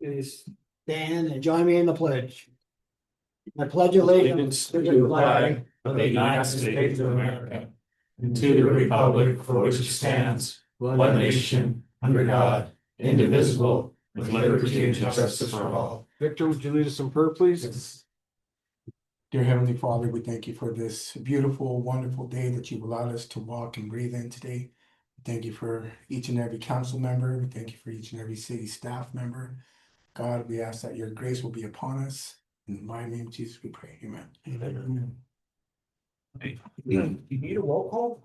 Please stand and join me in the pledge. I pledge allegiance to the flag of the United States of America, and to the republic for which it stands, one nation, under God, indivisible, with liberty and justice for all. Victor, would you lead us in prayer, please? Dear Heavenly Father, we thank you for this beautiful, wonderful day that you've allowed us to walk and breathe in today. Thank you for each and every council member. We thank you for each and every city staff member. God, we ask that your grace will be upon us. In the mighty name of Jesus, we pray. Amen. Amen. You need a roll call?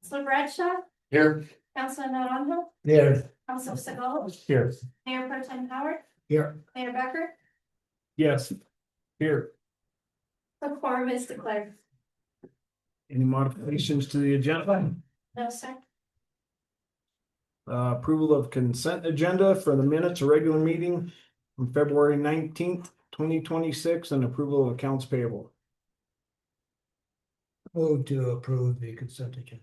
Councilor Bradshaw, Here. Councilor Naranjo, Here. Councilor Segal, Here. Mayor Pro Tem Howard, Here. Mayor Becker. Yes. Here. The quorum is declared. Any modifications to the agenda? No, sir. Approval of consent agenda for the minutes of regular meeting from February 19th, 2026, and approval of accounts payable. Move to approve the consent agenda.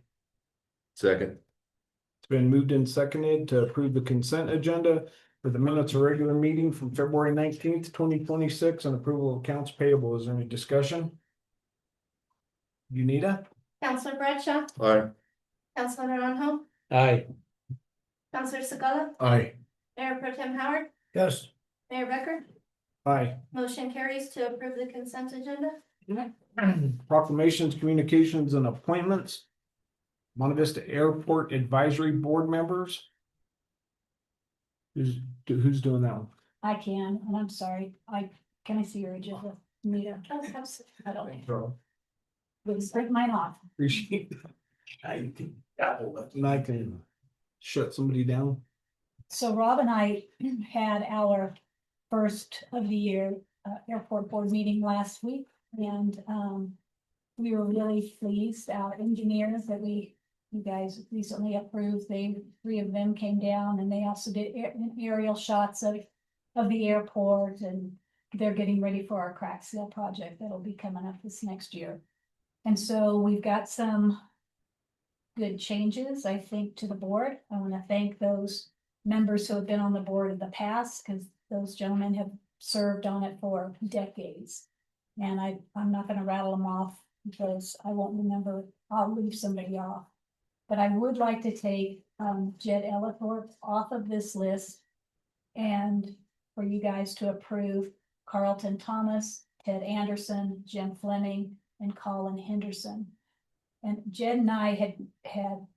Second. It's been moved and seconded to approve the consent agenda for the minutes of regular meeting from February 19th, 2026, and approval of accounts payable. Is there any discussion? Unita? Councilor Bradshaw, Aye. Councilor Naranjo, Aye. Councilor Segal, Aye. Mayor Pro Tem Howard, Yes. Mayor Becker. Aye. Motion carries to approve the consent agenda. Proclamations, communications, and appointments. Monte Vista Airport Advisory Board members. Who's doing that one? I can, and I'm sorry, can I see your agenda, Nita? Oh, absolutely. I don't, Bro, please break mine off. appreciate that. And I can shut somebody down. So Rob and I had our first of the year airport board meeting last week, and we were really pleased. Our engineers that you guys recently approved, three of them came down, and they also did aerial shots of the airport, and they're getting ready for our crack seal project that'll be coming up this next year. And so we've got some good changes, I think, to the board. I want to thank those members who have been on the board in the past, because those gentlemen have served on it for decades. And I'm not going to rattle them off because I won't remember. I'll leave somebody off. But I would like to take Jed Ellithorpe off of this list, and for you guys to approve Carlton Thomas, Ted Anderson, Jim Fleming, and Colin Henderson. And Jed and I had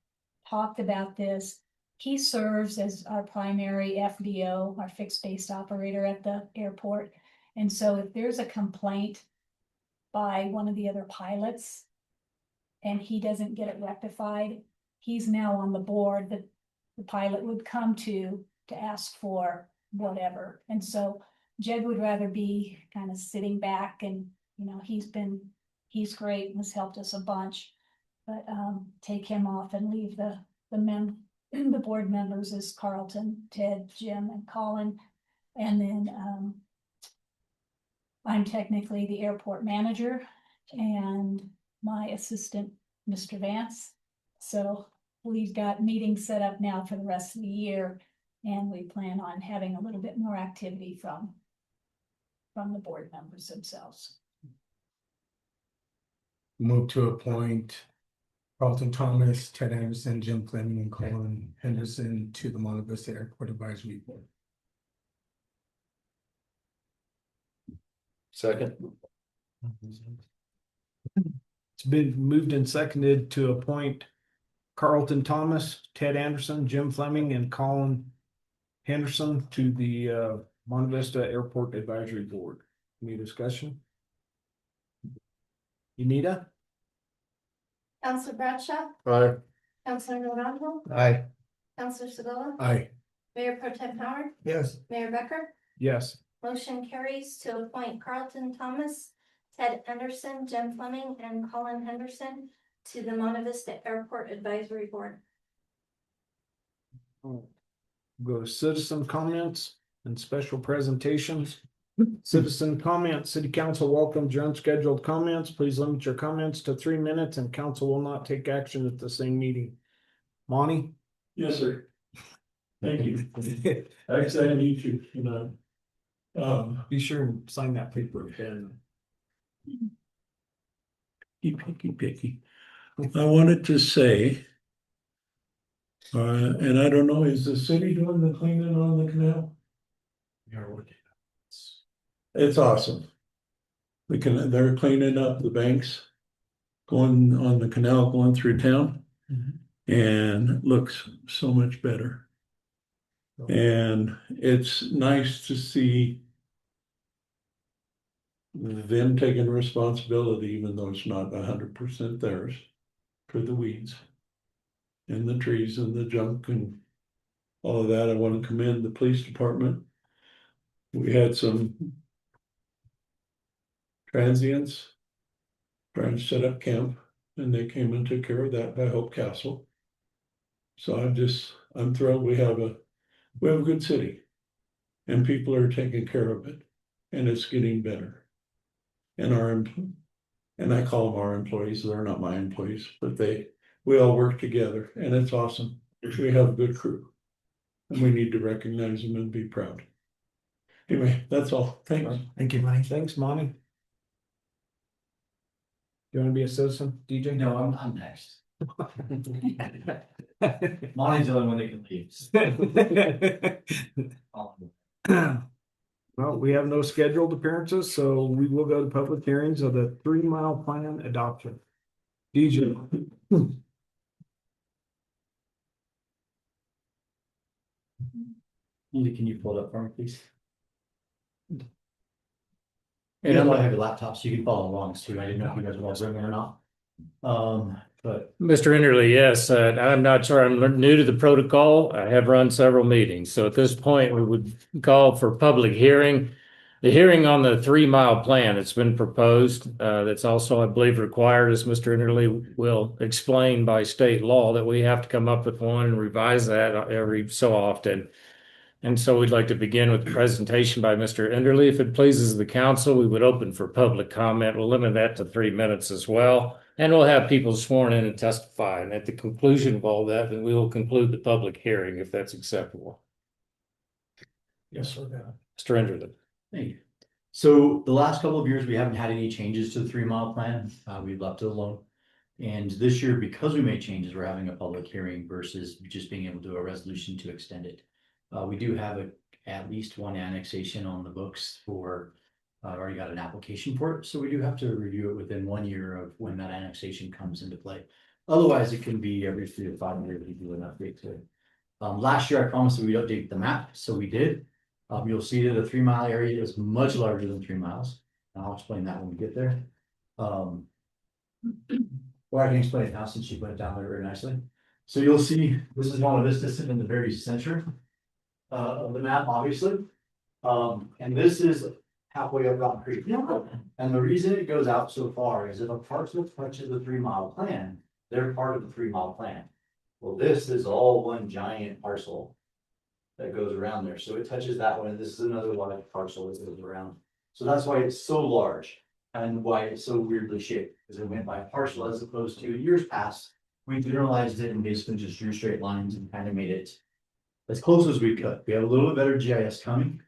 talked about this. He serves as our primary FBO, our fixed base operator at the airport. And so if there's a complaint by one of the other pilots and he doesn't get it rectified, he's now on the board that the pilot would come to ask for whatever. And so Jed would rather be kind of sitting back, and he's great and has helped us a bunch. But take him off and leave the board members as Carlton, Ted, Jim, and Colin. And then I'm technically the airport manager and my assistant, Mr. Vance. So we've got meetings set up now for the rest of the year, and we plan on having a little bit more activity from the board members themselves. Move to appoint Carlton Thomas, Ted Anderson, Jim Fleming, and Colin Henderson to the Monte Vista Airport Advisory Board. Second. It's been moved and seconded to appoint Carlton Thomas, Ted Anderson, Jim Fleming, and Colin Henderson to the Monte Vista Airport Advisory Board. Any discussion? Unita? Councilor Bradshaw, Aye. Councilor Naranjo, Aye. Councilor Segal, Aye. Mayor Pro Tem Howard, Yes. Mayor Becker. Yes. Motion carries to appoint Carlton Thomas, Ted Anderson, Jim Fleming, and Colin Henderson to the Monte Vista Airport Advisory Board. Go to citizen comments and special presentations. Citizen comments, city council welcomes your unscheduled comments. Please limit your comments to 3 minutes, and council will not take action at the same meeting. Monty? Yes, sir. Thank you. Actually, I need you, you know. Be sure and sign that paper again. Picky. I wanted to say, and I don't know, is the city doing the cleaning on the canal? It's awesome. They're cleaning up the banks going on the canal going through town. And it looks so much better. And it's nice to see them taking responsibility, even though it's not 100% theirs, for the weeds and the trees and the junk and all of that. I want to commend the police department. We had some transients trying to set up camp, and they came and took care of that by Hope Castle. So I'm thrilled we have a good city, and people are taking care of it, and it's getting better. And I call them our employees, they're not my employees, but we all work together, and it's awesome. We have a good crew, and we need to recognize them and be proud. Anyway, that's all. Thanks. Thank you, Monty. Thanks, Monty. You want to be a citizen, DJ? No, I'm next. Monty's the only one that can leave. Well, we have no scheduled appearances, so we will go to public hearings of the 3 Mile Plan adoption. DJ. Can you pull it up for me, please? And And I'm I have a laptop, so you can follow along too. I didn't know if you guys were all zooming or not. But Mr. Enderley, yes, I'm not sure. I'm new to the protocol. I have run several meetings. So at this point, we would call for public hearing. The hearing on the 3 Mile Plan that's been proposed, that's also, I believe, required, as Mr. Enderley will explain by state law, that we have to come up with one and revise that every so often. And so we'd like to begin with the presentation by Mr. Enderley. If it pleases the council, we would open for public comment. We'll limit that to 3 minutes as well. And we'll have people sworn in and testify. And at the conclusion of all that, then we will conclude the public hearing if that's acceptable. Yes, sir. Mr. Enderley. thank you. So the last couple of years, we haven't had any changes to the 3 Mile Plan. We've left it alone. And this year, because we made changes, we're having a public hearing versus just being able to do a resolution to extend it. We do have at least one annexation on the books for, I've already got an application for it. So we do have to review it within 1 year of when that annexation comes into play. Otherwise, it can be every 3 to 5 years we do an update to it. Last year, I promised that we'd update the map, so we did. You'll see that the 3 mile area is much larger than 3 miles. And I'll explain that when we get there. Or I can explain it now since you put it down there very nicely. So you'll see this is Monte Vista sitting in the very center of the map, obviously. And this is halfway up Rock Creek. And the reason it goes out so far is if a parcel touches the 3 Mile Plan, they're part of the 3 Mile Plan. Well, this is all one giant parcel that goes around there. So it touches that one, and this is another large parcel that goes around. So that's why it's so large and why it's so weirdly shaped, because it went by parcel as opposed to years past. We generalized it and basically just drew straight lines and kind of made it as close as we could. We have a little bit better GIS coming.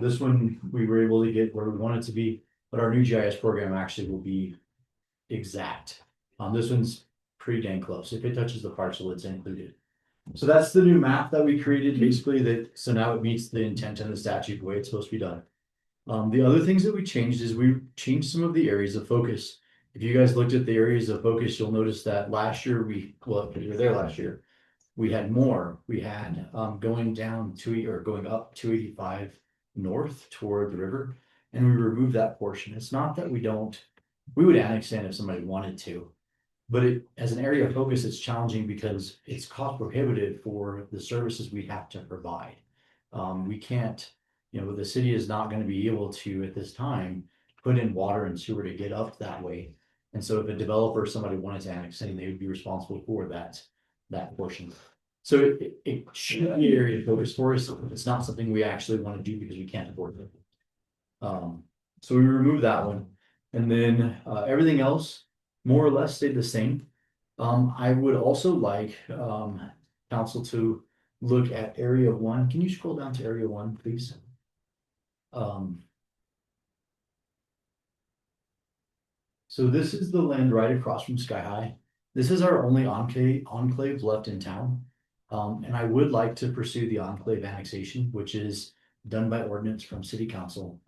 This one we were able to get where we want it to be, but our new GIS program actually will be exact. This one's pretty dang close. If it touches the parcel, it's included. So that's the new map that we created, basically so now it meets the intent and the statute the way it's supposed to be done. The other things that we changed is we changed some of the areas of focus. If you guys looked at the areas of focus, you'll notice that last year we were there last year. We had more. We had going up 285 north toward the river, and we removed that portion. It's not that we would annex in if somebody wanted to, but as an area of focus, it's challenging because it's cost prohibitive for the services we have to provide. We can't, the city is not going to be able to at this time put in water and sewer to get up that way. And so if a developer or somebody wanted to annex in, they would be responsible for that portion. So it should be an area of focus for us. It's not something we actually want to do because we can't afford it. So we removed that one. And then everything else more or less stayed the same. I would also like council to look at area one. Can you scroll down to area one, please? So this is the land right across from Sky High. This is our only enclave left in town. And I would like to pursue the enclave annexation, which is done by ordinance from city council.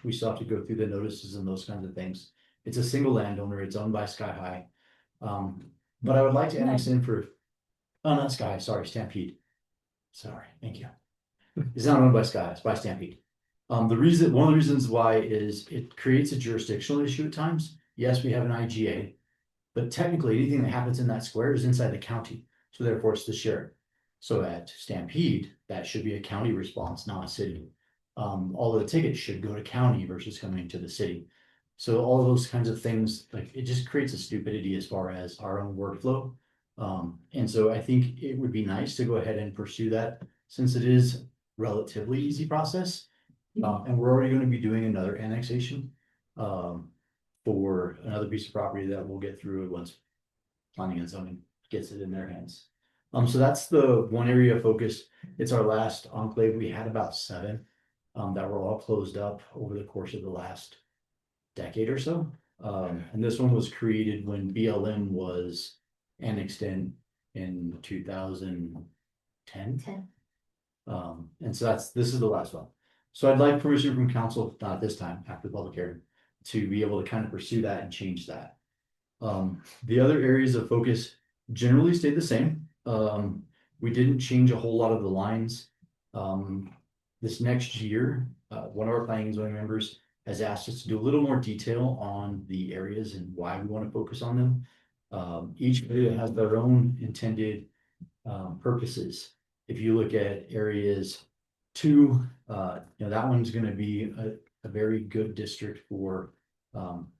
We still have to go through the notices and those kinds of things. It's a single landowner, it's owned by Sky High. But I would like to annex in for, oh, not Sky High, sorry, Stampede. Sorry, thank you. It's not owned by Sky, it's by Stampede. One of the reasons why is it creates a jurisdictional issue at times. Yes, we have an IGA, but technically anything that happens in that square is inside the county, so therefore it's the sheriff. So at Stampede, that should be a county response, not a city. All of the tickets should go to county versus coming to the city. So all those kinds of things, like it just creates a stupidity as far as our own workflow. And so I think it would be nice to go ahead and pursue that since it is relatively easy process. And we're already going to be doing another annexation for another piece of property that we'll get through once planning and zoning gets it in their hands. So that's the one area of focus. It's our last enclave. We had about 7 that were all closed up over the course of the last decade or so. And this one was created when BLM was annexed in 2010. 10. And so this is the last one. So I'd like permission from council, not this time, after the public hearing, to be able to kind of pursue that and change that. The other areas of focus generally stayed the same. We didn't change a whole lot of the lines. This next year, one of our planning and zoning members has asked us to do a little more detail on the areas and why we want to focus on them. Each area has their own intended purposes. If you look at areas 2, that one's going to be a very good district for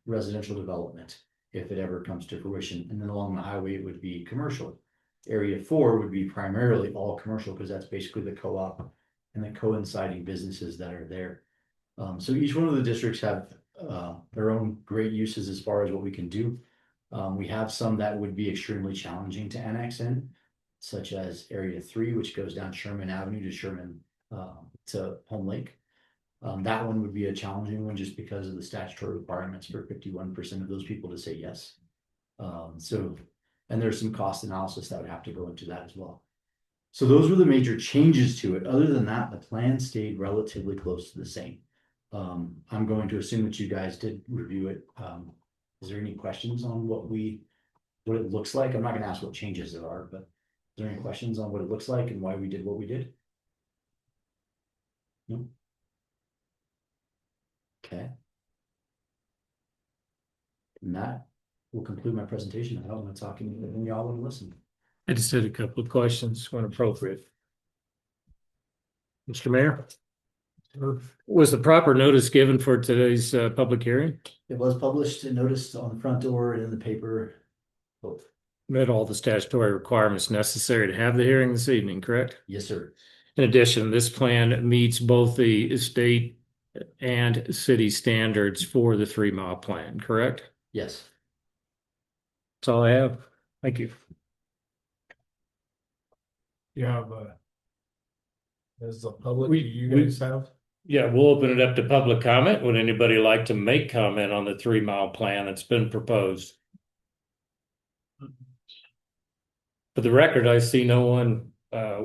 residential development if it ever comes to fruition. And then along the highway, it would be commercial. Area 4 would be primarily all commercial because that's basically the co-op and the coinciding businesses that are there. So each one of the districts have their own great uses as far as what we can do. We have some that would be extremely challenging to annex in, such as area 3, which goes down Sherman Avenue to Sherman to Home Lake. That one would be a challenging one just because of the statutory requirements for 51% of those people to say yes. And there's some cost analysis that would have to go into that as well. So those were the major changes to it. Other than that, the plan stayed relatively close to the same. I'm going to assume that you guys did review it. Is there any questions on what it looks like? I'm not going to ask what changes there are, but is there any questions on what it looks like and why we did what we did? No. Okay. And that will conclude my presentation. I don't want to talk anything. Y'all want to listen. I just had a couple of questions when appropriate. Mr. Mayor? Was the proper notice given for today's public hearing? It was published and noticed on the front door and in the paper. Both. Met all the statutory requirements necessary to have the hearing this evening, correct? Yes, sir. In addition, this plan meets both the state and city standards for the 3 mile plan, correct? Yes. That's all I have. Thank you. You have as a public, We- do you we- guys have? Yeah, we'll open it up to public comment. Would anybody like to make comment on the 3 mile plan that's been proposed? For the record, I see no one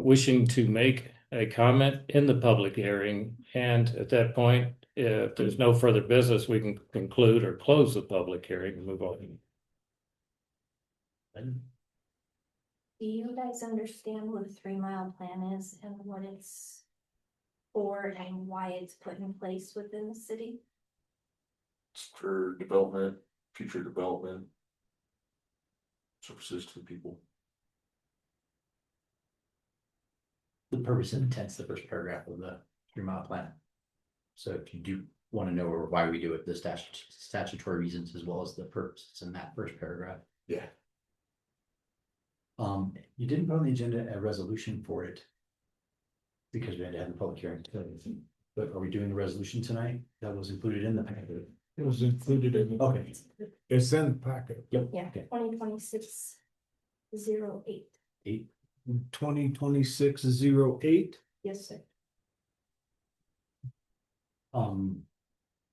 wishing to make a comment in the public hearing. And at that point, if there's no further business, we can conclude or close the public hearing and move on. Do you guys understand what a 3 mile plan is and what it's for and why it's put in place within the city? It's for development, future development. Services to the people. The purpose and intent's the first paragraph of the 3 mile plan. So if you do want to know why we do it, the statutory reasons as well as the purpose in that first paragraph. Yeah. You didn't put on the agenda a resolution for it. Because we had to have the public hearing. But are we doing the resolution tonight? That was included in the packet. It was included in, Okay. it's in the packet. Yep. Yeah, Okay. 2026-08. 8. 2026-08. Yes, sir.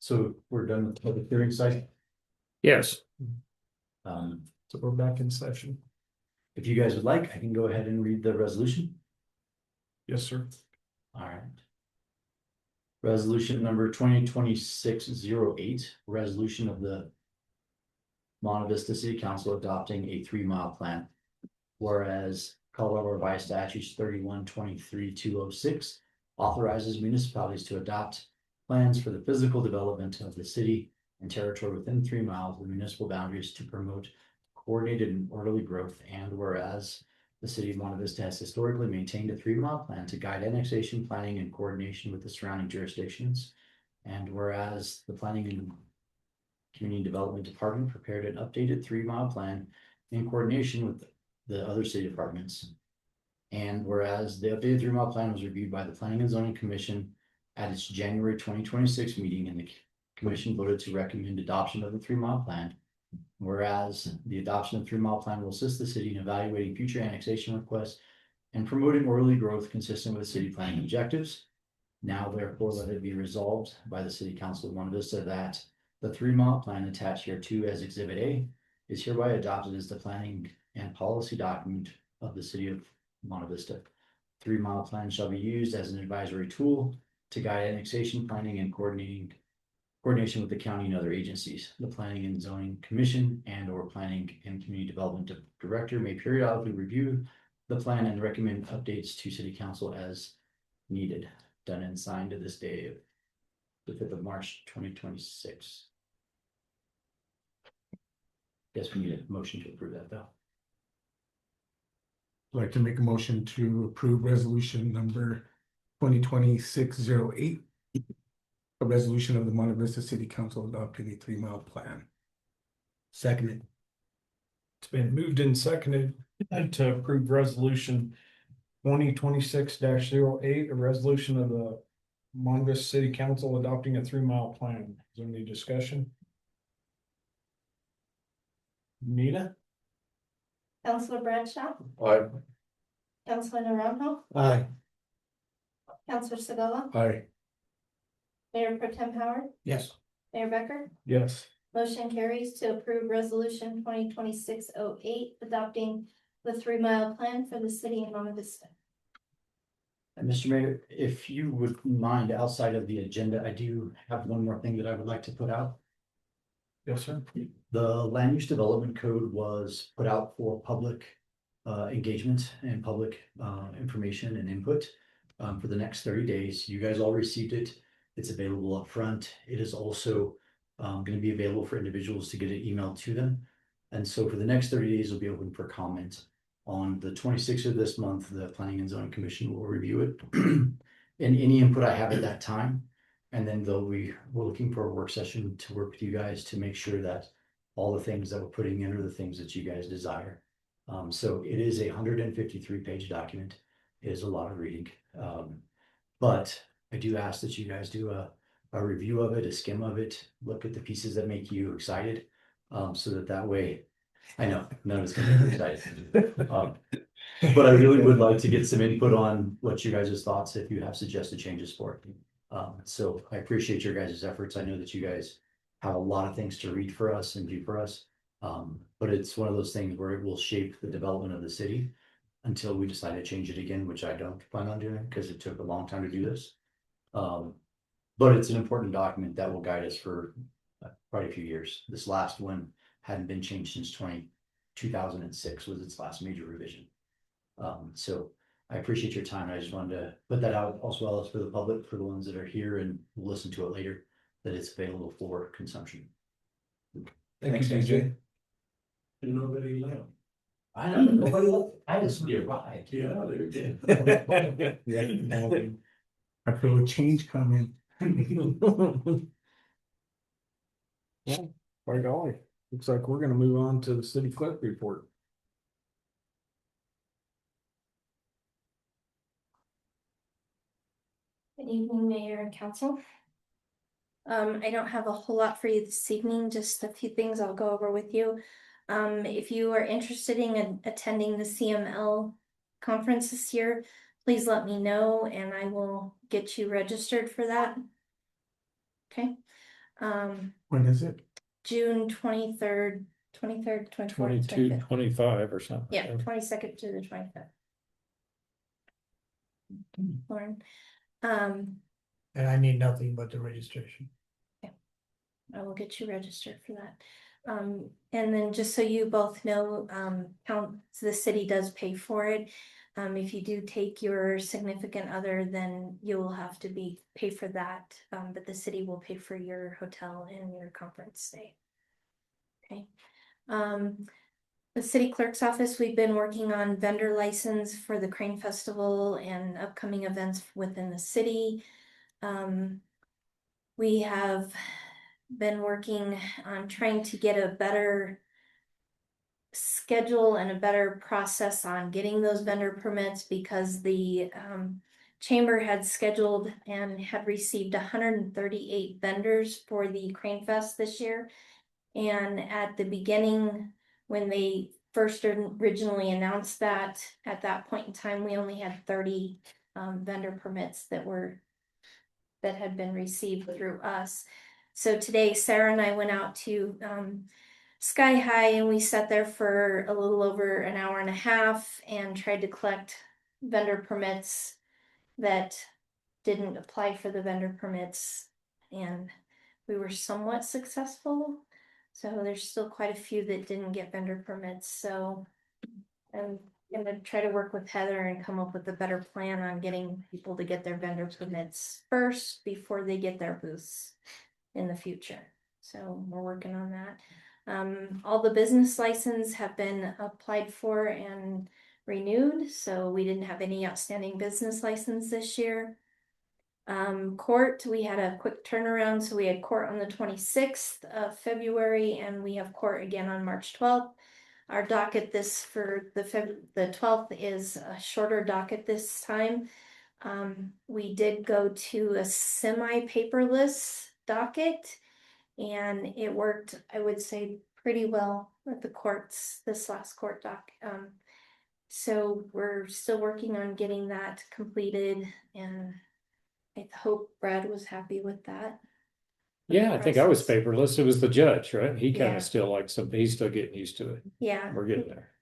So we're done with the public hearing site. Yes, Um, So we're back in session. if you guys would like, I can go ahead and read the resolution. Yes, sir. All right. Resolution number 2026-08, resolution of the Monte Vista City Council adopting a 3-mile plan. Whereas Colorado Revised Statutes 3123-206 authorizes municipalities to adopt plans for the physical development of the city and territory within 3 miles of the municipal boundaries to promote coordinated and orderly growth. And whereas the city of Monte Vista has historically maintained a 3-mile plan to guide annexation planning in coordination with the surrounding jurisdictions. And whereas the Planning and Community Development Department prepared an updated 3-mile plan in coordination with the other city departments. And whereas the updated 3-mile plan was reviewed by the Planning and Zoning Commission at its January 2026 meeting, and the commission voted to recommend adoption of the 3-mile plan. Whereas the adoption of the 3-mile plan will assist the city in evaluating future annexation requests and promoting orderly growth consistent with city planning objectives. Now therefore let it be resolved by the City Council of Monte Vista that the 3-mile plan attached hereto as Exhibit A is hereby adopted as the planning and policy document of the City of Monte Vista. 3-mile plan shall be used as an advisory tool to guide annexation planning and coordination with the county and other agencies. The Planning and Zoning Commission and or Planning and Community Development Director may periodically review the plan and recommend updates to City Council as needed. Done and signed to this day of the 5th of March 2026. Guess we need a motion to approve that though. I'd like to make a motion to approve resolution number 2026-08. A resolution of the Monte Vista City Council adopting a 3-mile plan. Seconded. It's been moved and seconded to approve resolution 2026-08, a resolution of the Monte Vista City Council adopting a 3-mile plan. Is there any discussion? Nita? Counselor Bradshaw, I, Counselor Naranjo, Aye. Counselor Segola, Aye. Mayor Pro Tem Howard, Yes. Mayor Becker. Yes. Motion carries to approve resolution 2026-08, adopting the 3-mile plan for the city of Monte Vista. And Mr. Mayor, if you would mind, outside of the agenda, I do have one more thing that I would like to put out. Yes, sir. The land use development code was put out for public engagement and public information and input for the next 30 days. You guys all received it. It's available up front. It is also going to be available for individuals to get an email to them. And so for the next 30 days, it'll be open for comment. On the 26th of this month, the Planning and Zoning Commission will review it. And any input I have at that time. And then we're looking for a work session to work with you guys to make sure that all the things that we're putting in are the things that you guys desire. So it is a 153-page document. It is a lot of reading. But I do ask that you guys do a review of it, a skim of it, look at the pieces that make you excited. So that way, I know none of it's gonna make you excited. But I really would like to get some input on what you guys' thoughts, if you have suggested changes for it. So I appreciate your guys' efforts. I know that you guys have a lot of things to read for us and do for us. But it's one of those things where it will shape the development of the city until we decide to change it again, which I don't plan on doing because it took a long time to do this. But it's an important document that will guide us for quite a few years. This last one hadn't been changed since 2006 was its last major revision. So I appreciate your time. I just wanted to put that out as well as for the public, for the ones that are here and will listen to it later, that it's available for consumption. Thanks, DJ. nobody left. I know, nobody left. I just arrived. Yeah, they did. I feel a change coming. Well, by golly, looks like we're gonna move on to the city clerk report. Good evening, Mayor and Council. I don't have a whole lot for you this evening, just a few things I'll go over with you. If you are interested in attending the CML conference this year, please let me know and I will get you registered for that. Okay, When is it? June 23rd, 24th, 22, 25th. 25 or something. Yeah, 22nd to the 25th. Lauren, And I need nothing but the registration. I will get you registered for that. And then just so you both know, the city does pay for it. If you do take your significant other, then you will have to pay for that. But the city will pay for your hotel and your conference stay. Okay. The city clerk's office, we've been working on vendor license for the Crane Festival and upcoming events within the city. We have been working on trying to get a better schedule and a better process on getting those vendor permits because the chamber had scheduled and had received 138 vendors for the Crane Fest this year. And at the beginning, when they first originally announced that, at that point in time, we only had 30 vendor permits that had been received through us. So today, Sarah and I went out to Sky High and we sat there for a little over an hour and a half and tried to collect vendor permits that didn't apply for the vendor permits. And we were somewhat successful. So there's still quite a few that didn't get vendor permits. So I'm gonna try to work with Heather and come up with a better plan on getting people to get their vendor permits first before they get their booths in the future. So we're working on that. All the business license have been applied for and renewed, so we didn't have any outstanding business license this year. Court, we had a quick turnaround, so we had court on the 26th of February and we have court again on March 12th. Our docket for the 12th is a shorter docket this time. We did go to a semi-paperless docket and it worked, I would say, pretty well with the courts, this last court doc. So we're still working on getting that completed and I hope Brad was happy with that. Yeah, I think I was Process. paperless. It was the judge, right? He kind Yeah. of still likes something. He's still getting used to it. Yeah. We're getting there.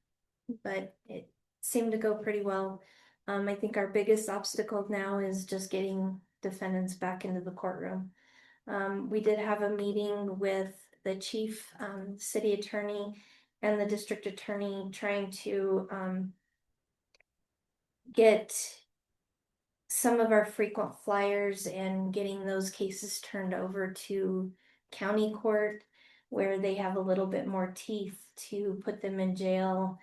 But it seemed to go pretty well. I think our biggest obstacle now is just getting defendants back into the courtroom. We did have a meeting with the chief, city attorney and the district attorney trying to get some of our frequent flyers and getting those cases turned over to county court where they have a little bit more teeth to put them in jail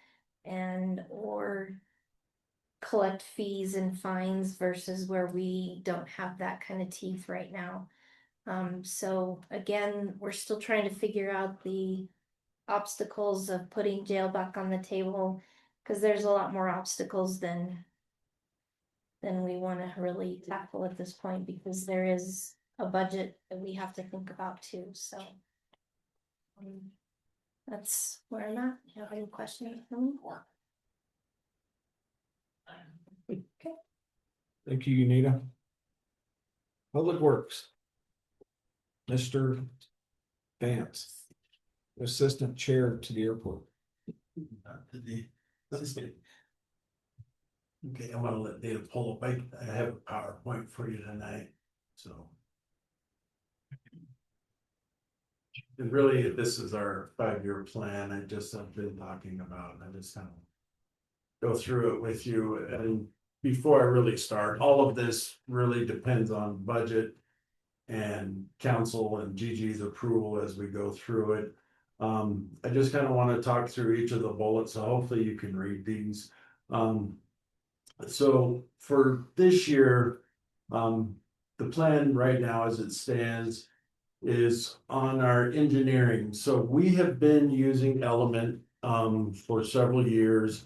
and or collect fees and fines versus where we don't have that kind of teeth right now. So again, we're still trying to figure out the obstacles of putting jail back on the table because there's a lot more obstacles than we want to really tackle at this point because there is a budget that we have to think about too. So that's where I'm at. You have any questions for me? Okay. Thank you, Unita. Public Works. Mr. Vance, Assistant Chair to the airport. Okay, I want to let Dana pull up. I have a PowerPoint for you tonight, so. And really, this is our 5-year plan. I just have been talking about, I just kind of go through it with you. And before I really start, all of this really depends on budget and council and Gigi's approval as we go through it. I just kind of want to talk through each of the bullets, so hopefully you can read these. So for this year, the plan right now as it stands is on our engineering. So we have been using Element for several years.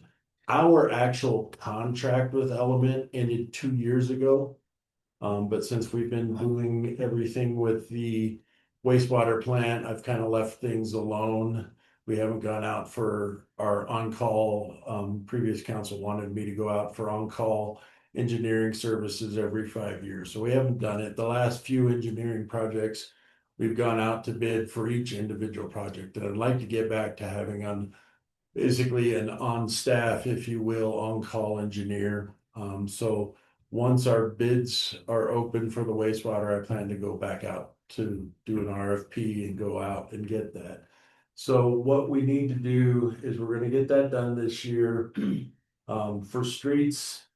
Our actual contract with Element ended 2 years ago. But since we've been doing everything with the wastewater plant, I've kind of left things alone. We haven't gone out for our on-call, previous council wanted me to go out for on-call engineering services every 5 years. So we haven't done it. The last few engineering projects, we've gone out to bid for each individual project. And I'd like to get back to having basically an on-staff, if you will, on-call engineer. So once our bids are open for the wastewater, I plan to go back out to do an RFP and go out and get that. So what we need to do is we're gonna get that done this year. For streets,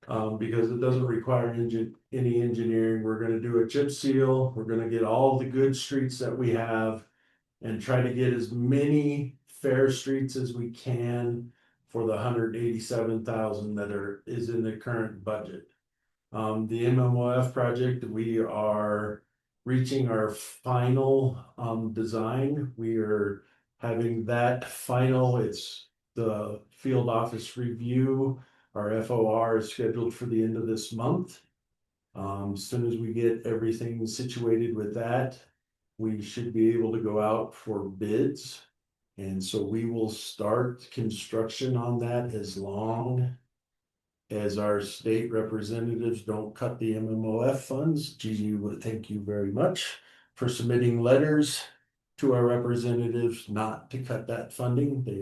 because it doesn't require any engineering, we're gonna do a chip seal. We're gonna get all the good streets that we have and try to get as many fair streets as we can for the 187,000 that is in the current budget. The MMOF project, we are reaching our final design. We are having that final, it's the field office review. Our FOR is scheduled for the end of this month. As soon as we get everything situated with that, we should be able to go out for bids. And so we will start construction on that as long as our state representatives don't cut the MMOF funds. Gigi, thank you very much for submitting letters to our representatives not to cut that funding. They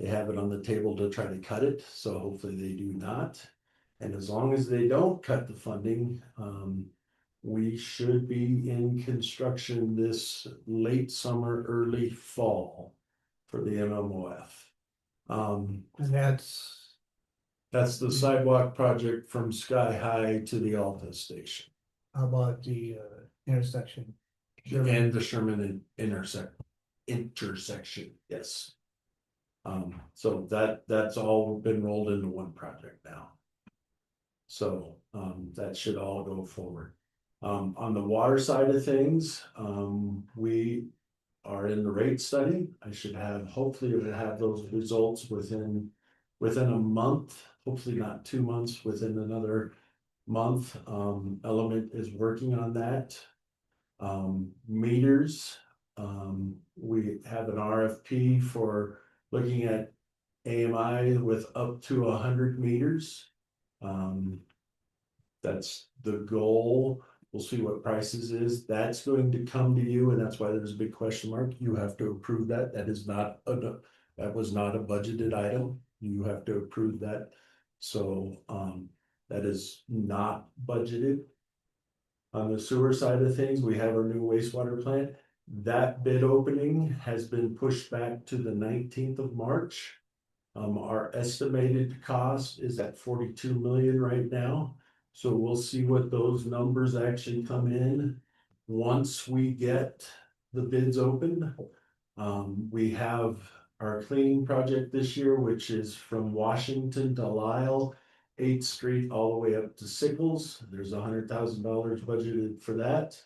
have it on the table to try to cut it, so hopefully they do not. And as long as they don't cut the funding, we should be in construction this late summer, early fall for the MMOF. And That's the sidewalk project from Sky High to the Alta station. how about the intersection? And the Sherman intersection, yes. So that's all been rolled into one project now. So, that should all go forward. On the water side of things, we are in the rate study. I should hopefully have those results within a month, hopefully not 2 months, within another month. Element is working on that. Meters, we have an RFP for looking at AMI with up to 100 meters. That's the goal. We'll see what prices is. That's going to come to you, and that's why there's a big question mark. You have to approve that. That was not a budgeted item. You have to approve that. So that is not budgeted. On the sewer side of things, we have our new wastewater plant. That bid opening has been pushed back to the 19th of March. Our estimated cost is at 42 million right now. So we'll see what those numbers actually come in once we get the bids open. We have our cleaning project this year, which is from Washington to Lyle, 8th Street, all the way up to Sickles. There's $100,000 budgeted for that.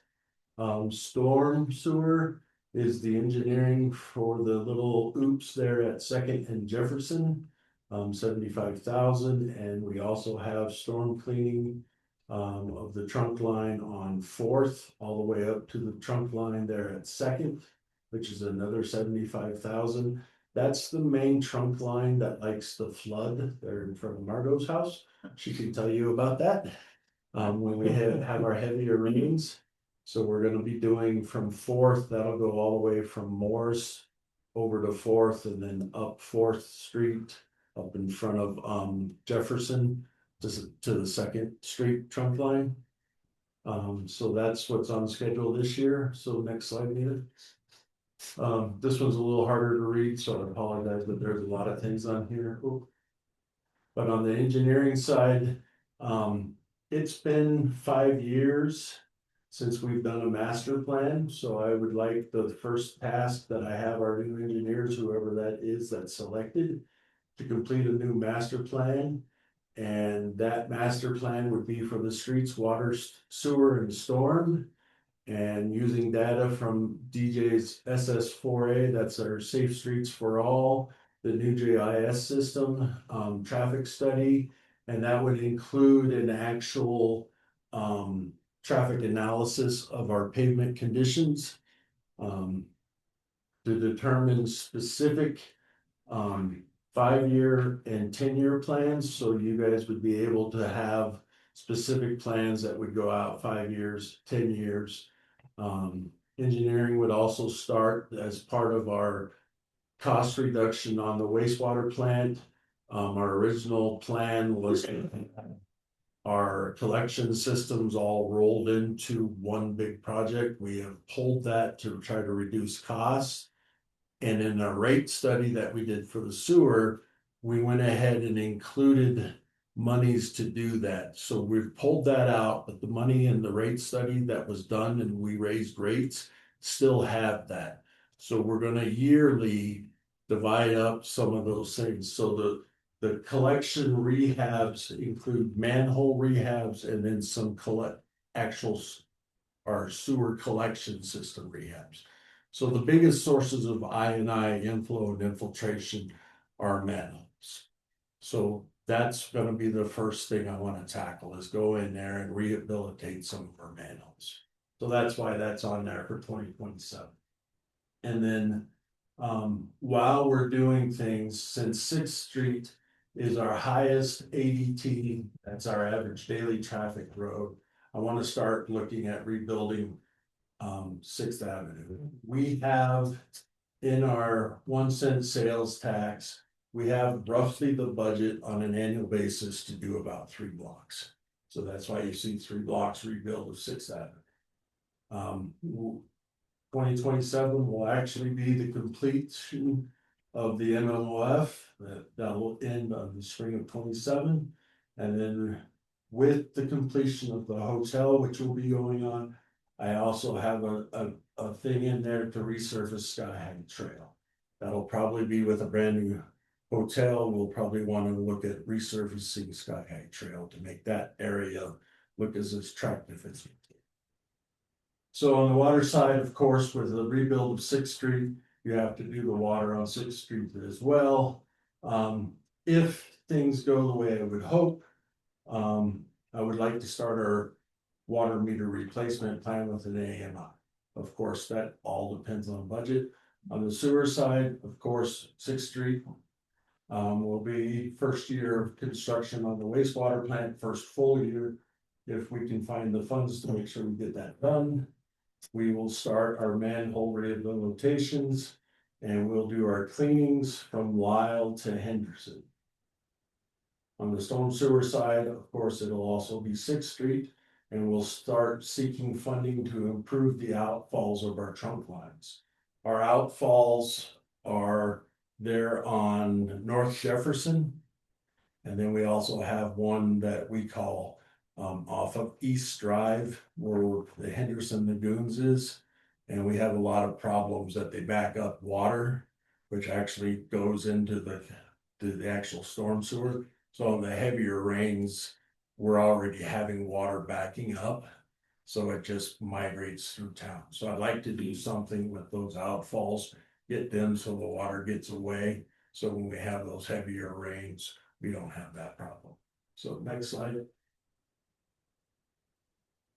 Storm sewer is the engineering for the little oops there at Second and Jefferson, 75,000. And we also have storm cleaning of the trunk line on 4th, all the way up to the trunk line there at Second, which is another 75,000. That's the main trunk line that likes the flood there in front of Margot's house. She can tell you about that when we have our heavier rains. So we're gonna be doing from 4th, that'll go all the way from Morse over to 4th and then up 4th Street, up in front of Jefferson to the 2nd Street trunk line. So that's what's on schedule this year. So next slide, Nita. This one's a little harder to read, so I apologize, but there's a lot of things on here. Ooh. But on the engineering side, it's been 5 years since we've done a master plan. So I would like the first task that I have our new engineers, whoever that is that's selected, to complete a new master plan. And that master plan would be for the streets, water, sewer, and storm. And using data from DJ's SS4A, that's our Safe Streets for All, the new GIS system, traffic study, and that would include an actual traffic analysis of our pavement conditions. to determine specific 5-year and 10-year plans, so you guys would be able to have specific plans that would go out 5 years, 10 years. Engineering would also start as part of our cost reduction on the wastewater plant. Our original plan was our collection systems all rolled into one big project. We have pulled that to try to reduce costs. And in the rate study that we did for the sewer, we went ahead and included monies to do that. So we've pulled that out, but the money in the rate study that was done and we raised rates still have that. So we're gonna yearly divide up some of those things. So the collection rehabs include manhole rehabs and then some actual our sewer collection system rehabs. So the biggest sources of I&I inflow and infiltration are manholes. So that's gonna be the first thing I wanna tackle, is go in there and rehabilitate some of our manholes. So that's why that's on there for 2027. And then, while we're doing things, since 6th Street is our highest ADT, that's our average daily traffic road, I wanna start looking at rebuilding 6th Avenue. We have in our 1 cent sales tax, we have roughly the budget on an annual basis to do about 3 blocks. So that's why you see 3 blocks rebuild of 6th Avenue. 2027 will actually be the completion of the MMOF that will end on the spring of 27. And then with the completion of the hotel, which will be going on, I also have a thing in there to resurface Sky High Trail. That'll probably be with a brand new hotel. We'll probably want to look at resurfacing Sky High Trail to make that area look as attractive as we can. So on the water side, of course, with the rebuild of 6th Street, you have to do the water on 6th Street as well. If things go the way I would hope, I would like to start our water meter replacement plan with an AMI. Of course, that all depends on budget. On the sewer side, of course, 6th Street will be first year of construction on the wastewater plant, first full year. If we can find the funds to make sure we get that done, we will start our manhole rehabilitations and we'll do our cleanings from Lyle to Henderson. On the storm sewer side, of course, it'll also be 6th Street, and we'll start seeking funding to improve the outfalls of our trunk lines. Our outfalls are there on North Jefferson, and then we also have one that we call off of East Drive, where the Henderson Lagoons is, and we have a lot of problems that they back up water, which actually goes into the actual storm sewer. So on the heavier rains, we're already having water backing up, so it just migrates through town. So I'd like to do something with those outfalls, get them so the water gets away, so when we have those heavier rains, we don't have that problem. So next slide.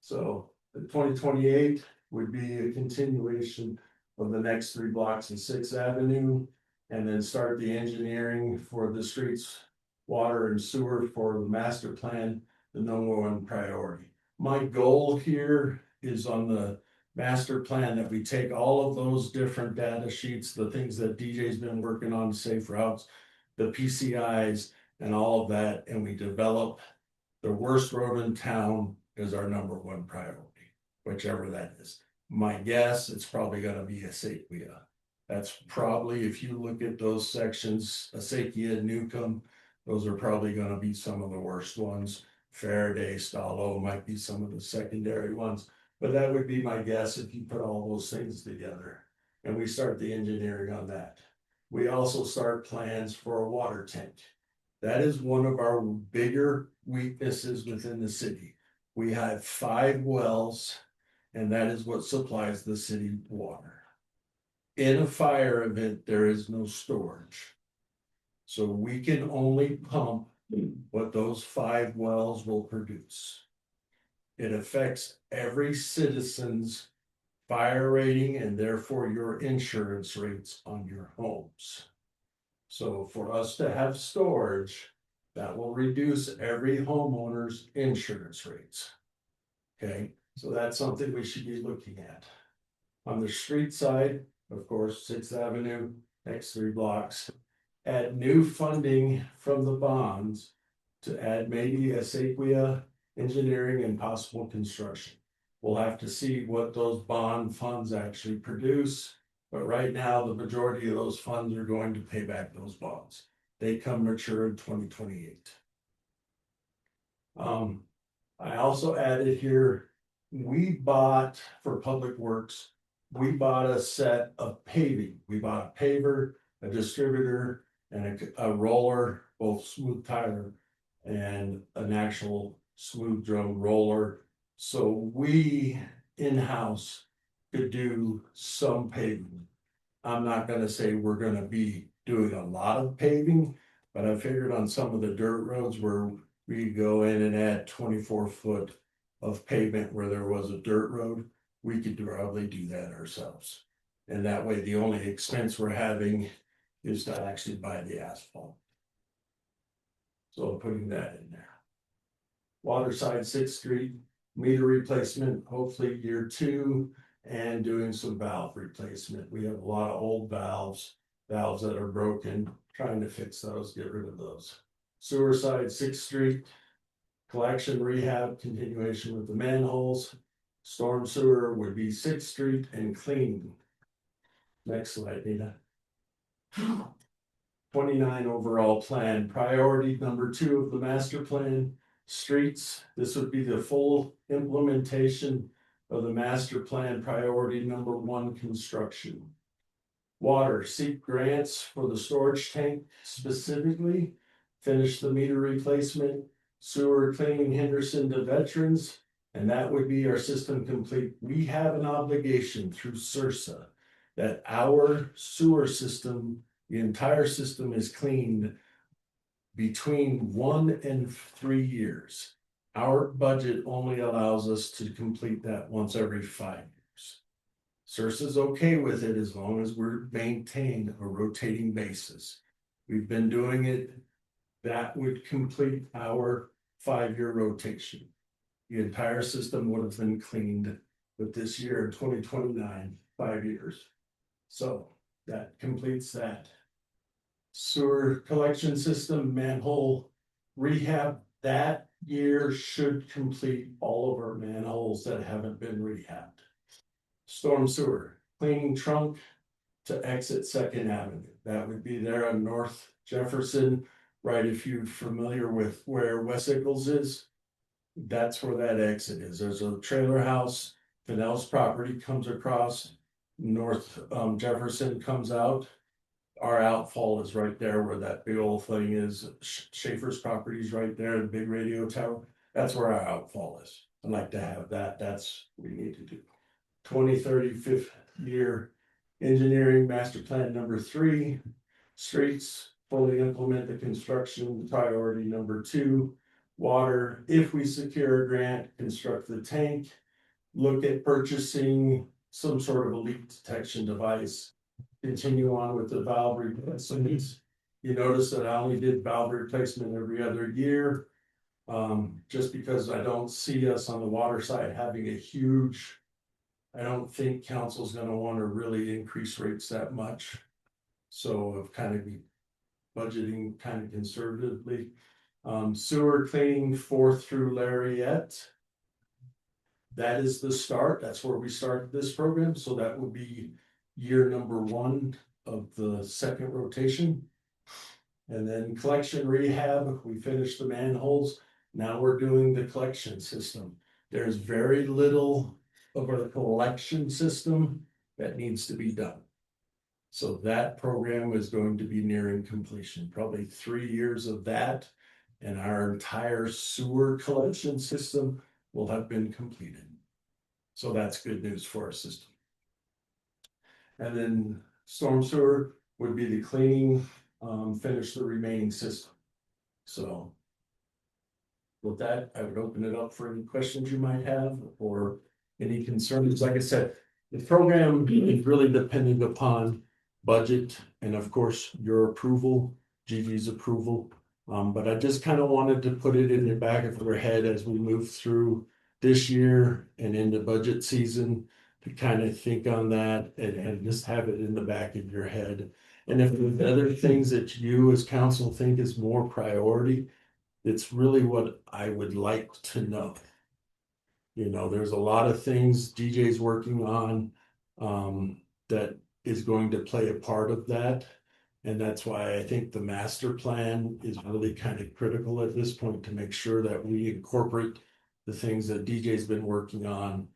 So the 2028 would be a continuation of the next 3 blocks in 6th Avenue, and then start the engineering for the streets, water and sewer for the master plan, the #1 priority. My goal here is on the master plan that we take all of those different data sheets, the things that DJ's been working on, safe routes, the PCIs and all of that, and we develop the worst road in town is our #1 priority, whichever that is. My guess, it's probably gonna be Acequia. That's probably, if you look at those sections, Acequia, Newcomb, those are probably gonna be some of the worst ones. Faraday, Stallo might be some of the secondary ones, but that would be my guess if you put all those things together. And we start the engineering on that. We also start plans for a water tank. That is one of our bigger weaknesses within the city. We have 5 wells, and that is what supplies the city water. In a fire event, there is no storage. So we can only pump what those 5 wells will produce. It affects every citizen's fire rating and therefore your insurance rates on your homes. So for us to have storage, that will reduce every homeowner's insurance rates. Okay, so that's something we should be looking at. On the street side, of course, Sixth Avenue, next 3 blocks, add new funding from the bonds to add maybe a Saquia engineering and possible construction. We'll have to see what those bond funds actually produce. But right now, the majority of those funds are going to pay back those bonds. They come mature in 2028. I also added here, we bought for Public Works, we bought a set of paving. We bought a paver, a distributor, and a roller, both smooth tire and an actual smooth drum roller. So we in-house could do some paving. I'm not gonna say we're gonna be doing a lot of paving, but I figured on some of the dirt roads where we go in and add 24 foot of pavement where there was a dirt road, we could probably do that ourselves. And that way, the only expense we're having is to actually buy the asphalt. So I'm putting that in there. Waterside 6th Street, meter replacement, hopefully year 2, and doing some valve replacement. We have a lot of old valves that are broken, trying to fix those, get rid of those. Sewer side 6th Street, collection rehab, continuation with the manholes. Storm sewer would be 6th Street and cleaning. Next slide, Nina. 29 overall plan, priority number 2 of the master plan, streets. This would be the full implementation of the master plan, priority number 1, construction. Water, seek grants for the storage tank specifically, finish the meter replacement, sewer cleaning Henderson to veterans, and that would be our system complete. We have an obligation through CIRSA that our sewer system, the entire system, is cleaned between 1 and 3 years. Our budget only allows us to complete that once every 5 years. CIRSA's okay with it as long as we're maintaining a rotating basis. We've been doing it. That would complete our 5-year rotation. The entire system would have been cleaned, but this year in 2029, 5 years. So that completes that. Sewer collection system, manhole rehab, that year should complete all of our manholes that haven't been rehabbed. Storm sewer, cleaning trunk to exit 2nd Avenue. That would be there on North Jefferson, right? If you're familiar with where West Nichols is, that's where that exit is. There's a trailer house. Fennell's property comes across. North Jefferson comes out. Our outfall is right there where that big old thing is. Schaefer's property is right there, the big radio tower. That's where our outfall is. I'd like to have that. That's what we need to do. 2030 5th year engineering master plan number 3. Streets, fully implement the construction, priority number 2. Water, if we secure a grant, construct the tank. Look at purchasing some sort of a leak detection device. Continue on with the valve replacements. You notice that I only did valve replacement every other year. Just because I don't see us on the water side having a huge, I don't think council's gonna want to really increase rates that much. So I've kind of been budgeting kind of conservatively. Sewer cleaning 4th through Lariat. That is the start. That's where we started this program. So that will be year number 1 of the 2nd rotation. And then collection rehab, we finished the manholes. Now we're doing the collection system. There's very little of our collection system that needs to be done. So that program is going to be nearing completion, probably 3 years of that. And our entire sewer collection system will have been completed. So that's good news for our system. And then storm sewer would be the cleaning, finish the remaining system. So with that, I would open it up for any questions you might have or any concerns. Like I said, The program is really dependent upon budget and of course your approval, Gigi's approval. But I just kind of wanted to put it in the back of our head as we move through this year and into budget season to kind of think on that and just have it in the back of your head. And if there's other things that you as council think is more priority, it's really what I would like to know. You know, there's a lot of things DJ's working on that is going to play a part of that. And that's why I think the master plan is really kind of critical at this point to make sure that we incorporate the things that DJ's been working on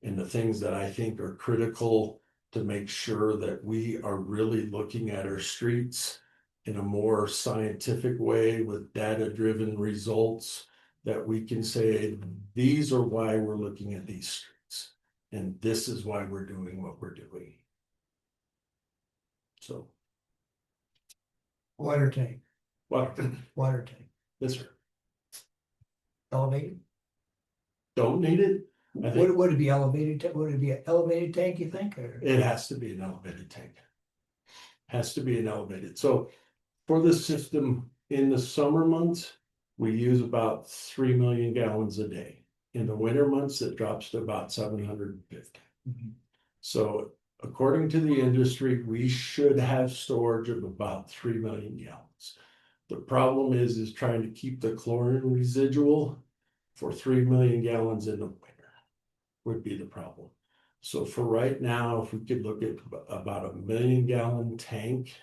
and the things that I think are critical to make sure that we are really looking at our streets in a more scientific way with data-driven results that we can say, these are why we're looking at these streets. And this is why we're doing what we're doing. So. Water tank, Well, water tank, yes, sir. elevated, Don't need it. I would think would it be elevated, would it be an elevated tank, you think, or? it has to be an elevated tank. Has to be an elevated. So for the system in the summer months, we use about 3 million gallons a day. In the winter months, it drops to about 750. Mhm. So according to the industry, we should have storage of about 3 million gallons. The problem is trying to keep the chlorine residual for 3 million gallons in the winter would be the problem. So for right now, if we could look at about a 1 million gallon tank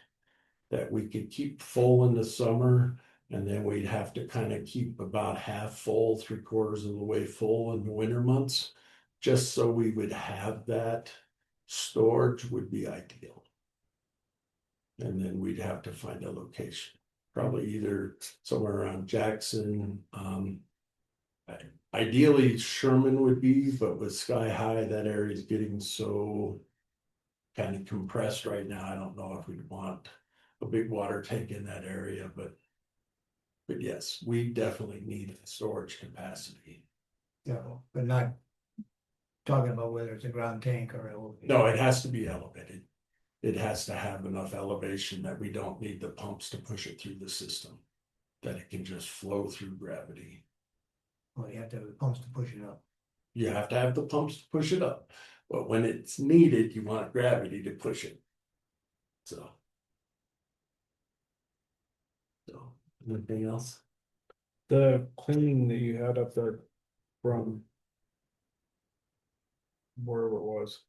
that we could keep full in the summer, and then we'd have to kind of keep about half full, 3/4 of the way full in the winter months, just so we would have that storage would be ideal. And then we'd have to find a location, probably either somewhere around Jackson. Ideally Sherman would be, but with Sky High, that area is getting so kind of compressed right now. I don't know if we'd want a big water tank in that area, but yes, we definitely need storage capacity. Yeah, but not talking about whether it's a ground tank or elevated. No, it has to be elevated. It has to have enough elevation that we don't need the pumps to push it through the system, that it can just flow through gravity. Well, you have to have the pumps to push it up. You have to have the pumps to push it up, but when it's needed, you want gravity to push it. So. Anything else? The cleaning that you had up there from wherever it was,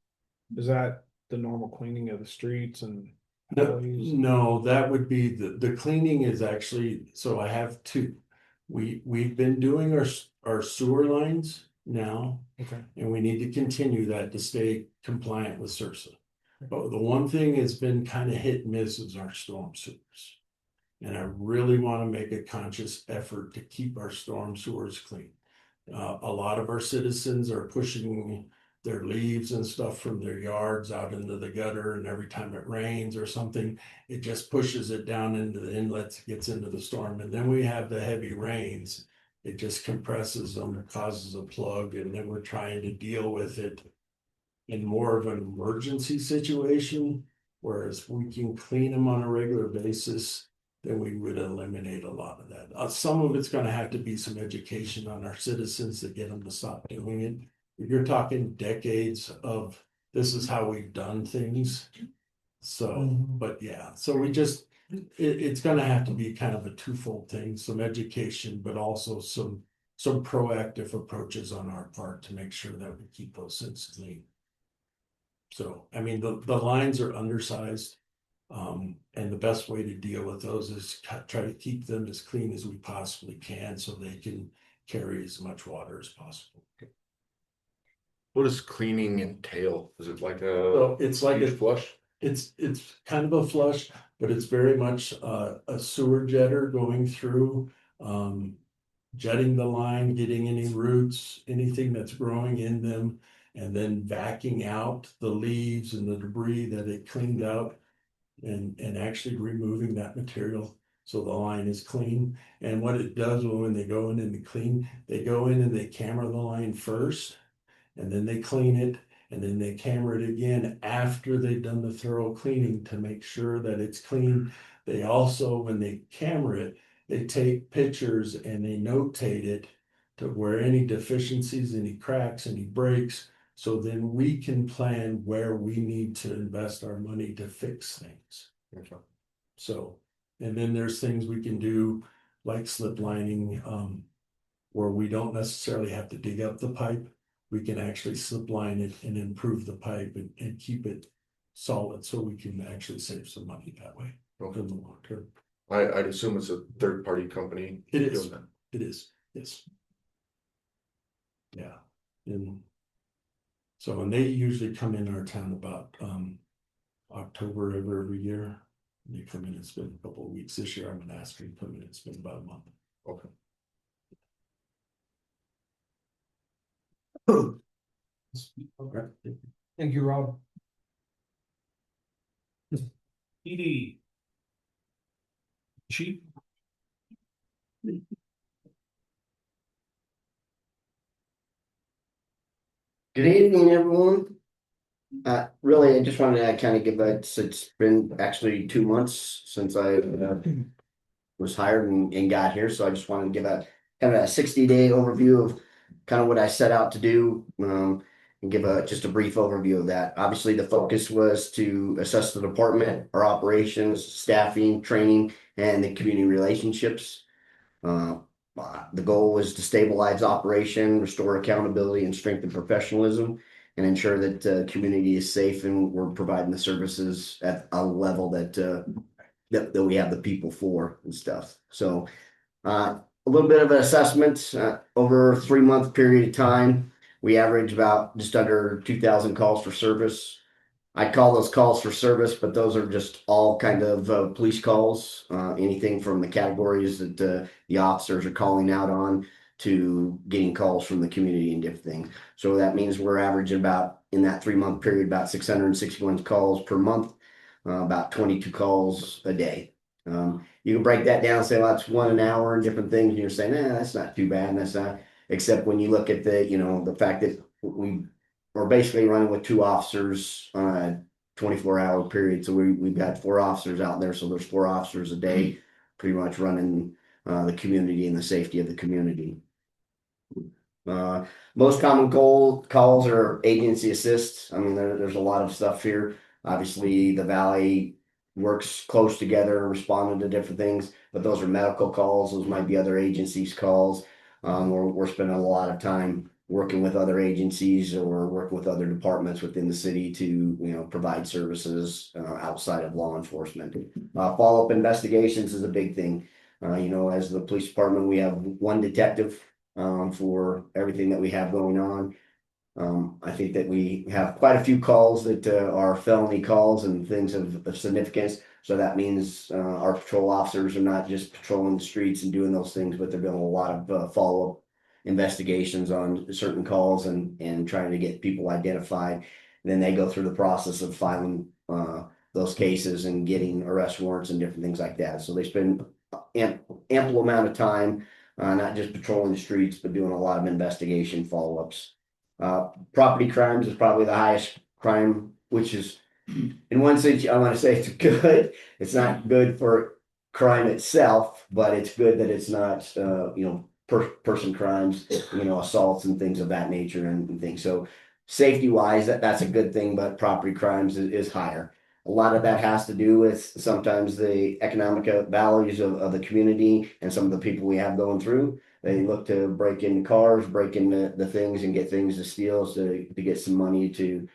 is that the normal cleaning of the streets and alleys? No, that would be the cleaning is actually, so I have two. We've been doing our sewer lines now, Okay. and we need to continue that to stay compliant with CERSA. But the one thing that's been kind of hit and miss is our storm sewers. And I really want to make a conscious effort to keep our storm sewers clean. A lot of our citizens are pushing their leaves and stuff from their yards out into the gutter, and every time it rains or something, it just pushes it down into the inlets, gets into the storm, and then we have the heavy rains. It just compresses them, causes a plug, and then we're trying to deal with it in more of an emergency situation. Whereas we can clean them on a regular basis, then we would eliminate a lot of that. Some of it's gonna have to be some education on our citizens to get them to stop doing it. You're talking decades of, this is how we've done things. So, but yeah, so we just, it's gonna have to be kind of a twofold thing, some education, but also some proactive approaches on our part to make sure that we keep those things clean. So, I mean, the lines are undersized. And the best way to deal with those is try to keep them as clean as we possibly can so they can carry as much water as possible. What does cleaning entail? Is it like a So it's like huge a flush? It's kind of a flush, but it's very much a sewer jetter going through, jetting the line, getting any roots, anything that's growing in them, and then vacuuming out the leaves and the debris that it cleaned out, and actually removing that material so the line is clean. And what it does when they go in and they clean, they go in and they camera the line first, and then they clean it, And then they camera it again after they've done the thorough cleaning to make sure that it's clean. They also, when they camera it, they take pictures and they notate it to where any deficiencies, any cracks, any breaks. So then we can plan where we need to invest our money to fix things. Okay. So, and then there's things we can do like slip lining, where we don't necessarily have to dig up the pipe. We can actually slip line it and improve the pipe and keep it solid so we can actually save some money that way in the long term. I'd assume it's a third party company. It is. doing that. It is, yes. Yeah, and so, and they usually come in our town about October of every year. They come in and spend a couple of weeks. This year, I'm gonna ask them to come in and spend about a month. Okay. Okay. Thank you, Rob. PD. Chief. Good evening, everyone. Really, I just wanted to kind of give it's been actually 2 months since I was hired and got here, so I just wanted to give a kind of a 60-day overview of kind of what I set out to do, and give just a brief overview of that. Obviously, the focus was to assess the department, our operations, staffing, training, and the community relationships. The goal was to stabilize operation, restore accountability, and strengthen professionalism, and ensure that the community is safe and we're providing the services at a level that that we have the people for and stuff. So, a little bit of an assessment over a 3-month period of time. We average about just under 2,000 calls for service. I call those calls for service, but those are just all kind of police calls, anything from the categories that the officers are calling out on to getting calls from the community and different things. So that means we're averaging about, in that 3-month period, about 661 calls per month, about 22 calls a day. You can break that down and say, well, that's 1 an hour and different things. And you're saying, that's not too bad. And that's not, except when you look at the fact that we're basically running with 2 officers on a 24-hour period. So we've got 4 officers out there. So there's 4 officers a day pretty much running the community and the safety of the community. Most common calls are agency assists. I mean, there's a lot of stuff here. Obviously, the Valley works close together and responding to different things, but those are medical calls. Those might be other agencies' calls. We're spending a lot of time working with other agencies or working with other departments within the city to provide services outside of law enforcement. Follow-up investigations is a big thing. As the police department, we have 1 detective for everything that we have going on. I think that we have quite a few calls that are felony calls and things of significance. So that means our patrol officers are not just patrolling the streets and doing those things, but they're doing a lot of follow-up investigations on certain calls and trying to get people identified. And then they go through the process of filing those cases and getting arrest warrants and different things like that. So they spend ample amount of time not just patrolling the streets, but doing a lot of investigation follow-ups. Property crimes is probably the highest crime, which is, in one sense, I want to say it's good. It's not good for crime itself, but it's good that it's not, person crimes, assaults and things of that nature and things. So safety wise, that's a good thing, but property crimes is higher. A lot of that has to do with sometimes the economic values of the community and some of the people we have going through. They look to break in cars, break in the things and get things to steal to get some money to,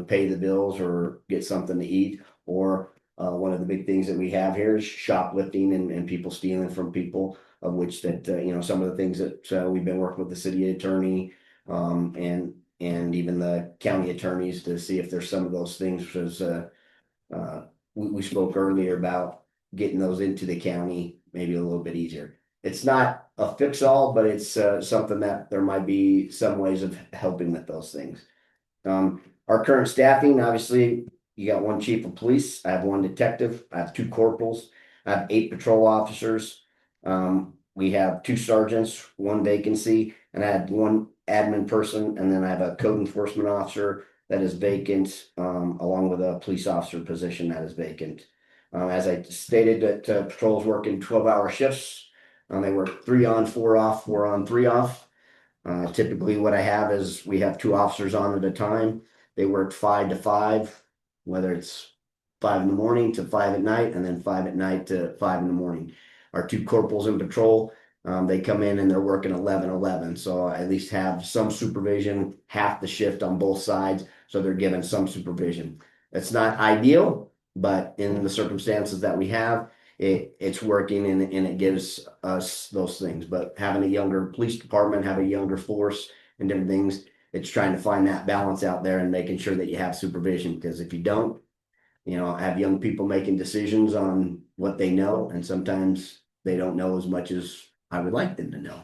pay the bills or get something to eat. Or one of the big things that we have here is shoplifting and people stealing from people, of which that, some of the things that we've been working with the city attorney and even the county attorneys to see if there's some of those things as we spoke earlier about getting those into the county maybe a little bit easier. It's not a fix-all, but it's something that there might be some ways of helping with those things. Our current staffing, obviously, you got 1 chief of police. I have 1 detective. I have 2 corporals. I have 8 patrol officers. We have 2 sergeants, 1 vacancy, and I had 1 admin person, and then I have a code enforcement officer, that is vacant, along with a police officer position that is vacant. As I stated, that patrols work in 12-hour shifts. They work 3 on, 4 off, 4 on, 3 off. Typically what I have is we have 2 officers on at a time. They work 5 to 5, whether it's 5 in the morning to 5 at night, and then 5 at night to 5 in the morning. Our 2 corporals in patrol, they come in and they're working 11-11. So I at least have some supervision, half the shift on both sides. So they're given some supervision. It's not ideal, but in the circumstances that we have, it's working and it gives us those things. But having a younger police department, have a younger force and different things, it's trying to find that balance out there and making sure that you have supervision. Because if you don't, I have young people making decisions on what they know, and sometimes they don't know as much as I would like them to know.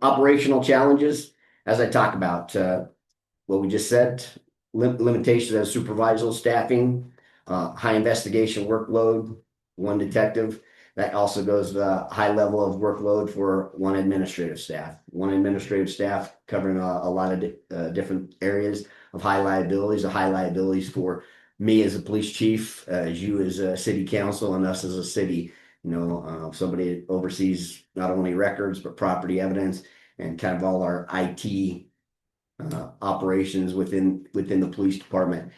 Operational challenges, as I talk about, what we just said, limitations as supervisor staffing, high investigation workload, 1 detective. That also goes to high level of workload for 1 administrative staff. 1 administrative staff covering a lot of different areas of high liabilities. The high liabilities for me as a police chief, as you as a city council, and us as a city. Somebody oversees not only records but property evidence and kind of all our IT operations within the police department.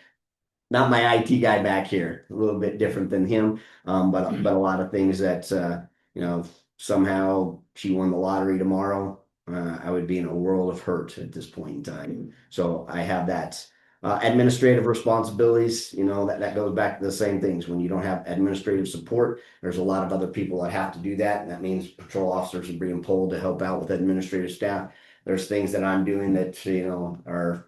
Not my IT guy back here, a little bit different than him, but a lot of things that somehow she won the lottery tomorrow, I would be in a world of hurt at this point in time. So I have that. Administrative responsibilities, that goes back to the same things. When you don't have administrative support, there's a lot of other people that have to do that. And that means patrol officers are being pulled to help out with administrative staff. There's things that I'm doing that, are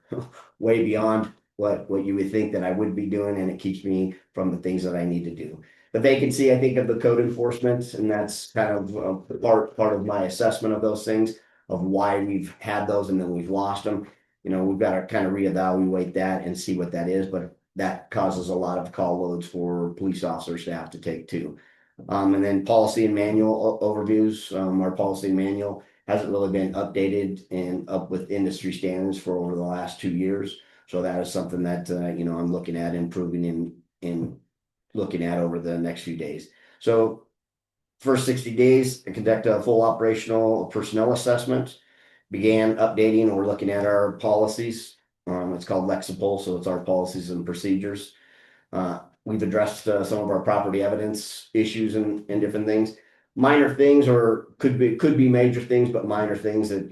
way beyond what you would think that I would be doing, and it keeps me from the things that I need to do. The vacancy, I think, of the code enforcement, and that's kind of part of my assessment of those things, of why we've had those and then we've lost them. We've got to kind of reevaluate that and see what that is, but that causes a lot of call loads for police officer staff to take too. And then policy and manual overviews. Our policy and manual hasn't really been updated and up with industry standards for over the last 2 years. So that is something that, I'm looking at improving in looking at over the next few days. So first 60 days, I conduct a full operational personnel assessment, began updating or looking at our policies. It's called Lexipol, so it's our policies and procedures. We've addressed some of our property evidence issues and different things. Minor things, or could be major things, but minor things that,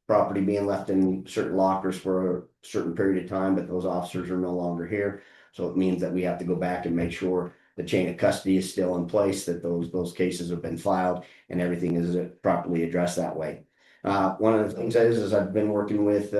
property being left in certain lockers for a certain period of time, but those officers are no longer here. So it means that we have to go back and make sure the chain of custody is still in place, that those cases have been filed and everything is properly addressed that way. One of the things is I've been working with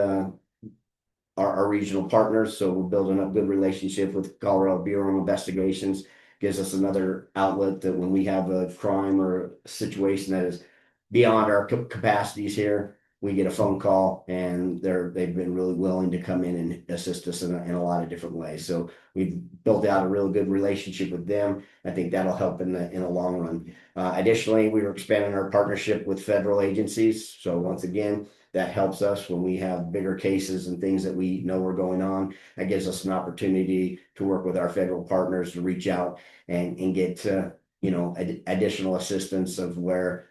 our regional partners, so we're building up good relationship with Colorado Bureau of Investigations. Gives us another outlet that when we have a crime or a situation that is beyond our capacities here, we get a phone call, and they've been really willing to come in and assist us in a lot of different ways. So we've built out a real good relationship with them. I think that'll help in the long run. Additionally, we are expanding our partnership with federal agencies. So once again, that helps us when we have bigger cases and things that we know are going on. That gives us an opportunity to work with our federal partners to reach out and get additional assistance of where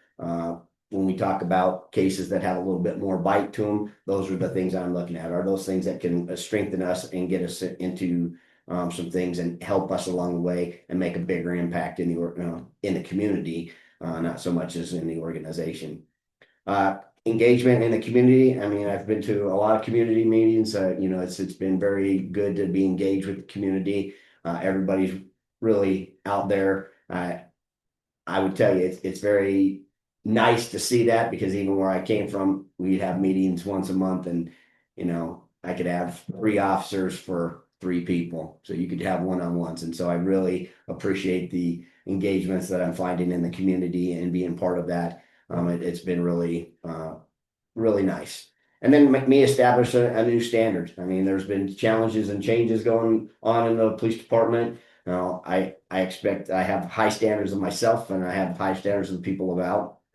when we talk about cases that have a little bit more bite to them, those are the things I'm looking at. Are those things that can strengthen us and get us into some things and help us along the way and make a bigger impact in the community, not so much as in the organization. Engagement in the community. I mean, I've been to a lot of community meetings. It's been very good to be engaged with the community. Everybody's really out there. I would tell you, it's very nice to see that, because even where I came from, we'd have meetings once a month, and I could have 3 officers for 3 people, so you could have one-on-ones. And so I really appreciate the engagements that I'm finding in the community and being part of that. It's been really nice. And then me establish a new standard. I mean, there's been challenges and changes going on in the police department. I expect I have high standards of myself, and I have high standards of the people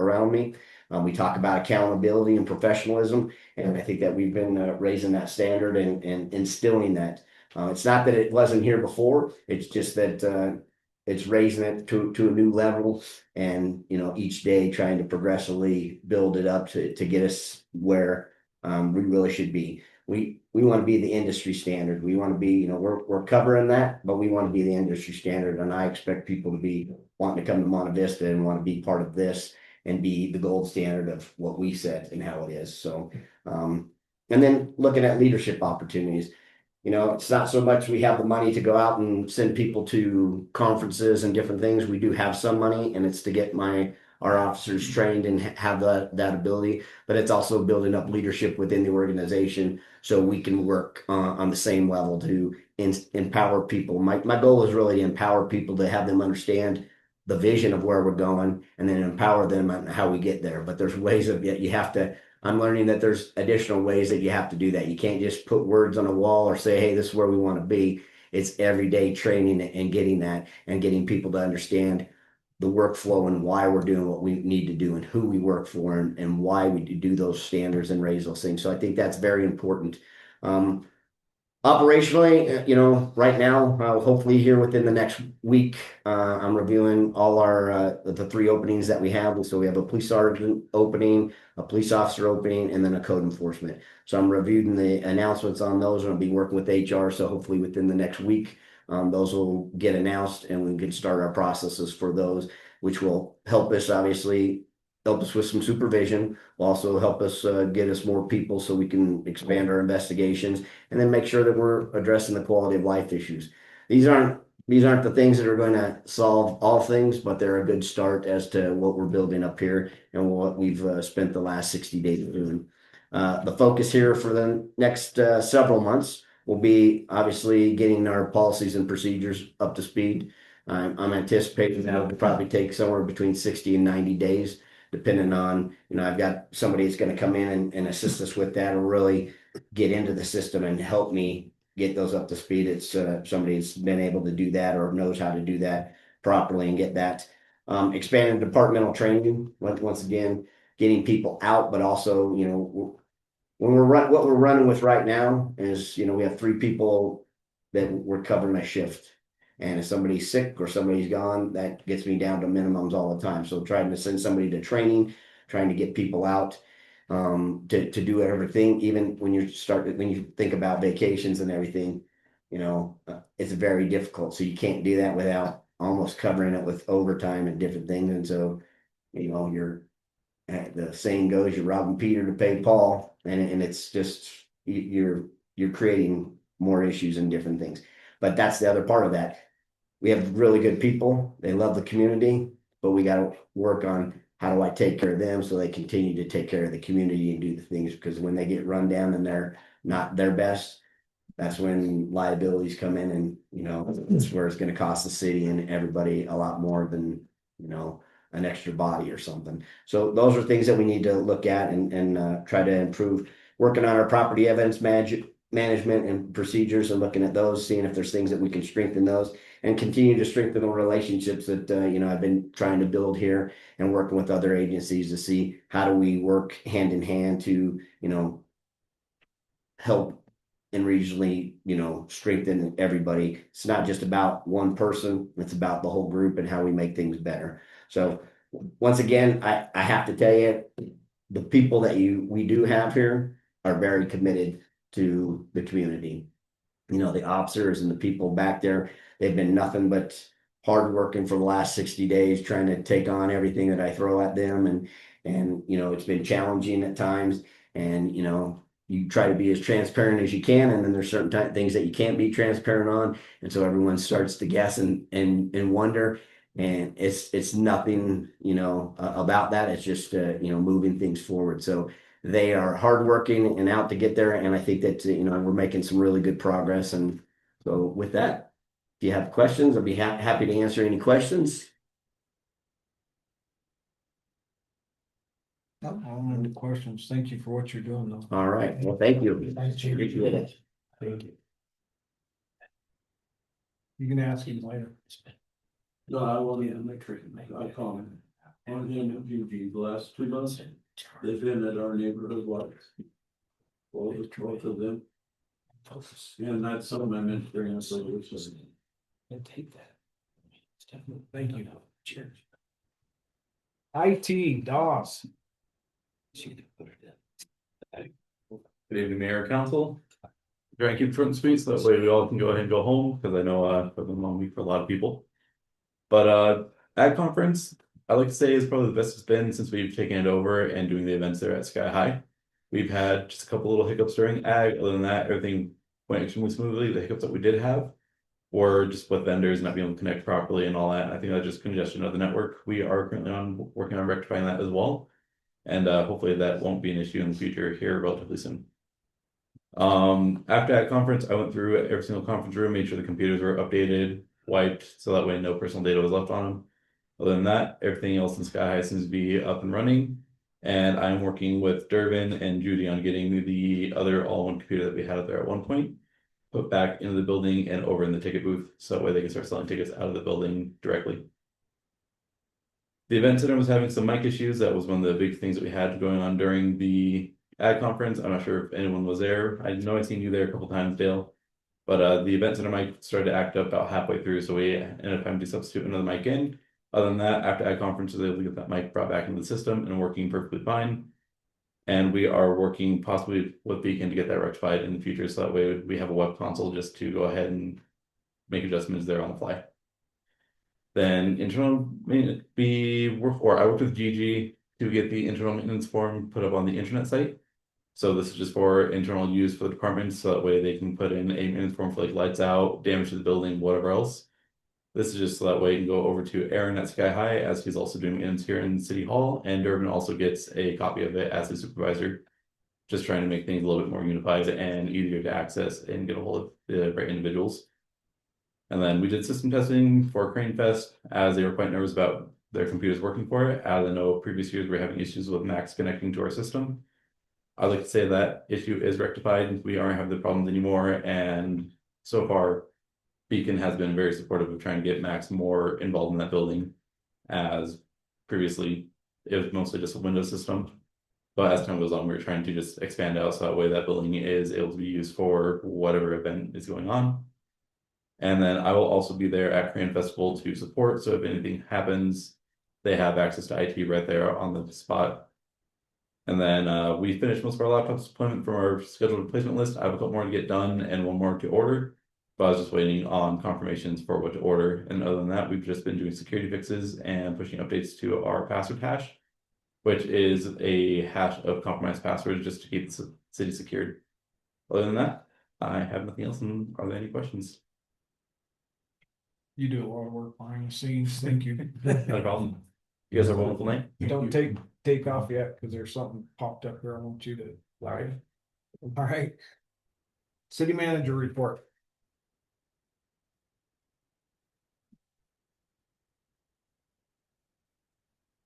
around me. We talk about accountability and professionalism, and I think that we've been raising that standard and instilling that. It's not that it wasn't here before, it's just that it's raising it to a new level, and each day trying to progressively build it up to get us where we really should be. We want to be the industry standard. We want to be, we're covering that, but we want to be the industry standard. And I expect people to be wanting to come to Monte Vista and want to be part of this and be the gold standard of what we set and how it is. So, and then looking at leadership opportunities. It's not so much we have the money to go out and send people to conferences and different things. We do have some money, and it's to get our officers trained and have that ability, but it's also building up leadership within the organization so we can work on the same level to empower people. My goal is really to empower people, to have them understand the vision of where we're going, and then empower them on how we get there. But there's ways of it. I'm learning that there's additional ways that you have to do that. You can't just put words on a wall or say, hey, this is where we want to be. It's everyday training and getting that, and getting people to understand the workflow and why we're doing what we need to do and who we work for, and why we do those standards and raise those things. So I think that's very important. Operationally, right now, hopefully here within the next week, I'm reviewing all the 3 openings that we have. So we have a police sergeant opening, a police officer opening, and then a code enforcement. So I'm reviewing the announcements on those, and I'll be working with HR. So hopefully within the next week, those will get announced, and we can start our processes for those, which will help us with some supervision, will also help us get us more people so we can expand our investigations, and then make sure that we're addressing the quality of life issues. These aren't the things that are going to solve all things, but they're a good start as to what we're building up here and what we've spent the last 60 days doing. The focus here for the next several months will be obviously getting our policies and procedures up to speed. I'm anticipating that will probably take somewhere between 60 and 90 days, depending on, I've got somebody that's going to come in and assist us with that, or really get into the system and help me get those up to speed. It's somebody that's been able to do that or knows how to do that properly and get that. Expanding departmental training, once again, getting people out, but also, what we're running with right now is, we have 3 people that we're covering a shift. And if somebody's sick or somebody's gone, that gets me down to minimums all the time. So trying to send somebody to training, trying to get people out to do everything, even when you think about vacations and everything, it's very difficult. So you can't do that without almost covering it with overtime and different things. And so, the saying goes, you're robbing Peter to pay Paul, and it's just you're creating more issues and different things. But that's the other part of that. We have really good people. They love the community, but we got to work on how do I take care of them so they continue to take care of the community and do the things, because when they get run down and they're not their best, that's when liabilities come in, and it's where it's going to cost the city and everybody a lot more than an extra body or something. So those are things that we need to look at and try to improve. Working on our property evidence management and procedures, and looking at those, seeing if there's things that we can strengthen those, and continue to strengthen the relationships that I've been trying to build here, and working with other agencies to see how do we work hand in hand to help and regionally strengthen everybody. It's not just about one person, it's about the whole group and how we make things better. So once again, I have to tell you, the people that we do have here are very committed to the community. The officers and the people back there, they've been nothing but hard working for the last 60 days, trying to take on everything that I throw at them. And it's been challenging at times. And, you try to be as transparent as you can. And then there's certain things that you can't be transparent on. And so everyone starts to guess and wonder. And it's nothing, about that. It's just, moving things forward. So they are hardworking and out to get there. And I think that, we're making some really good progress. And so with that, if you have questions, I'll be happy to answer any questions. All into questions. Thank you for what you're doing, though. All right. Well, thank you. Thanks, Chief. Appreciate it. Thank you. You can ask him later. No, I will need to make sure. I'll call him. And him, the last 2 months, they've been at our neighborhood watch. Both of them. And that's something I meant to bring up later. And take that. Thank you. Cheers. IT, DOS. Good evening, Mayor, Council. Try and keep it short and sweet, so that way we all can go ahead and go home, because I know it's been a long week for a lot of people. But Ag Conference, I like to say is probably the best it's been since we've taken it over and doing the events there at Sky High. We've had just a couple little hiccups during Ag. Other than that, everything went extremely smoothly. The hiccups that we did have were just with vendors not being able to connect properly and all that. I think that's just congestion of the network. We are currently working on rectifying that as well. And hopefully that won't be an issue in the future here relatively soon. After that conference, I went through every single conference room, made sure the computers were updated, wiped, so that way no personal data was left on them. Other than that, everything else in Sky High seems to be up and running. And I'm working with Durbin and Judy on getting the other all-in-one computer that we had up there at one point put back into the building and over in the ticket booth, so that way they can start selling tickets out of the building directly. The event center was having some mic issues. That was one of the big things that we had going on during the Ag conference. I'm not sure if anyone was there. I know I've seen you there a couple times, Dale. But the event center mic started to act up about halfway through, so we ended up having to substitute another mic in. Other than that, after Ag conference, I was able to get that mic brought back into the system and working perfectly fine. And we are working possibly with Beacon to get that rectified in the future, so that way we have a web console just to go ahead and make adjustments there on the fly. Then internal maintenance, I worked with Gigi to get the internal maintenance form put up on the internet site. So this is just for internal use for the department, so that way they can put in a maintenance form for like lights out, damage to the building, whatever else. This is just so that way you can go over to Aaron at Sky High, as he's also doing maintenance here in City Hall, and Durbin also gets a copy of it as his supervisor. Just trying to make things a little bit more unified and easier to access and get a hold of the right individuals. And then we did system testing for Crane Fest, as they were quite nervous about their computers working for it. As I know previous years we were having issues with Macs connecting to our system. I'd like to say that issue is rectified. We aren't having the problems anymore, and so far Beacon has been very supportive of trying to get Max more involved in that building, as previously it was mostly just a Windows system. But as time goes on, we're trying to just expand out so that way that building is able to be used for whatever event is going on. And then I will also be there at Crane Festival to support. So if anything happens, they have access to IT right there on the spot. And then we finished most of our laptops deployment from our scheduled replacement list. I have a couple more to get done and one more to order. But I was just waiting on confirmations for what to order. And other than that, we've just been doing security fixes and pushing updates to our password hash, which is a hash of compromised passwords just to keep the city secured. Other than that, I have nothing else. And are there any questions? You do a lot of work behind the scenes. Thank you. Not a problem. You guys have a wonderful night. Don't take off yet, because there's something popped up here I want you to live. All right. City manager report.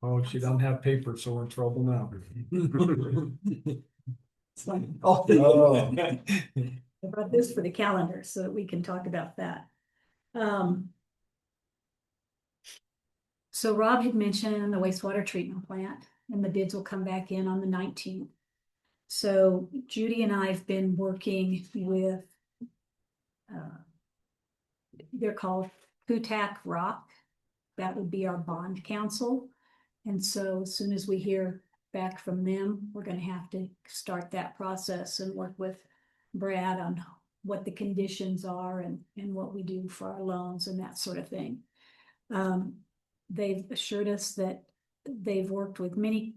Oh, she don't have paper, so we're in trouble now. It's like, Oh. I brought this for the calendar so that we can talk about that. So Rob had mentioned the wastewater treatment plant, and the bids will come back in on the 19th. So Judy and I have been working with, they're called Kutak Rock. That would be our bond counsel. And so as soon as we hear back from them, we're going to have to start that process and work with Brad on what the conditions are and what we do for our loans and that sort of thing. They've assured us that they've worked with many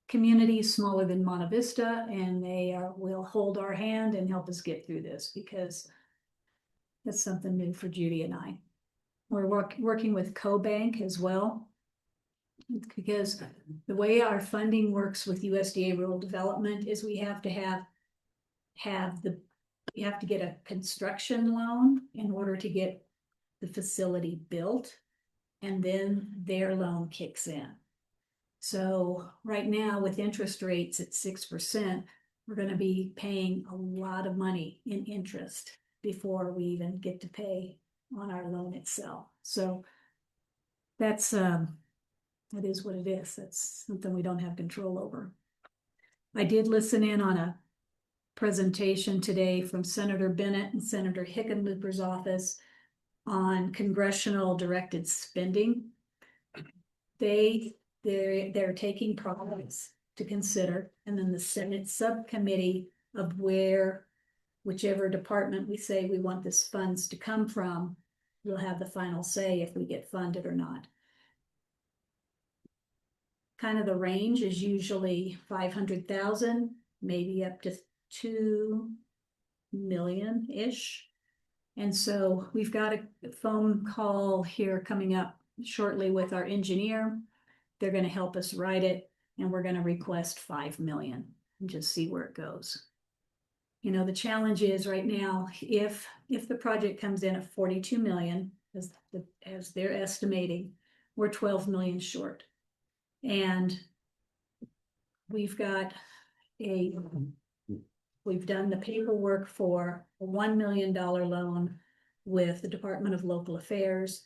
communities smaller than Monte Vista, and they will hold our hand and help us get through this, because that's something new for Judy and I. We're working with CoBank as well, because the way our funding works with USDA rural development is we have to get a construction loan in order to get the facility built, and then their loan kicks in. So right now, with interest rates at 6%, we're going to be paying a lot of money in interest before we even get to pay on our loan itself. So that's it is what it is. That's something we don't have control over. I did listen in on a presentation today from Senator Bennett and Senator Hickenlooper's office on congressional directed spending. They're taking problems to consider, and then the Senate subcommittee of whichever department we say we want this funds to come from, will have the final say if we get funded or not. Kind of the range is usually 500,000, maybe up to 2 million-ish. And so we've got a phone call here coming up shortly with our engineer. They're going to help us write it, and we're going to request 5 million and just see where it goes. You know, the challenge is right now, if the project comes in at 42 million, as they're estimating, we're 12 million short. And we've done the paperwork for a $1 million loan with the Department of Local Affairs,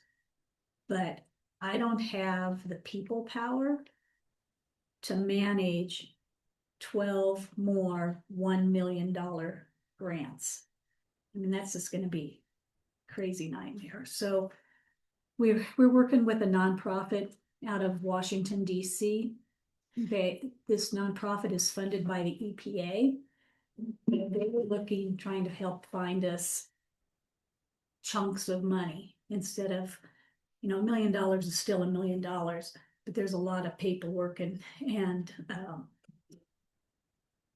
but I don't have the people power to manage 12 more $1 million grants. I mean, that's just going to be a crazy nightmare. So we're working with a nonprofit out of Washington, D.C. This nonprofit is funded by the EPA. They were trying to help find us chunks of money instead of, you know, $1 million is still $1 million, but there's a lot of paperwork and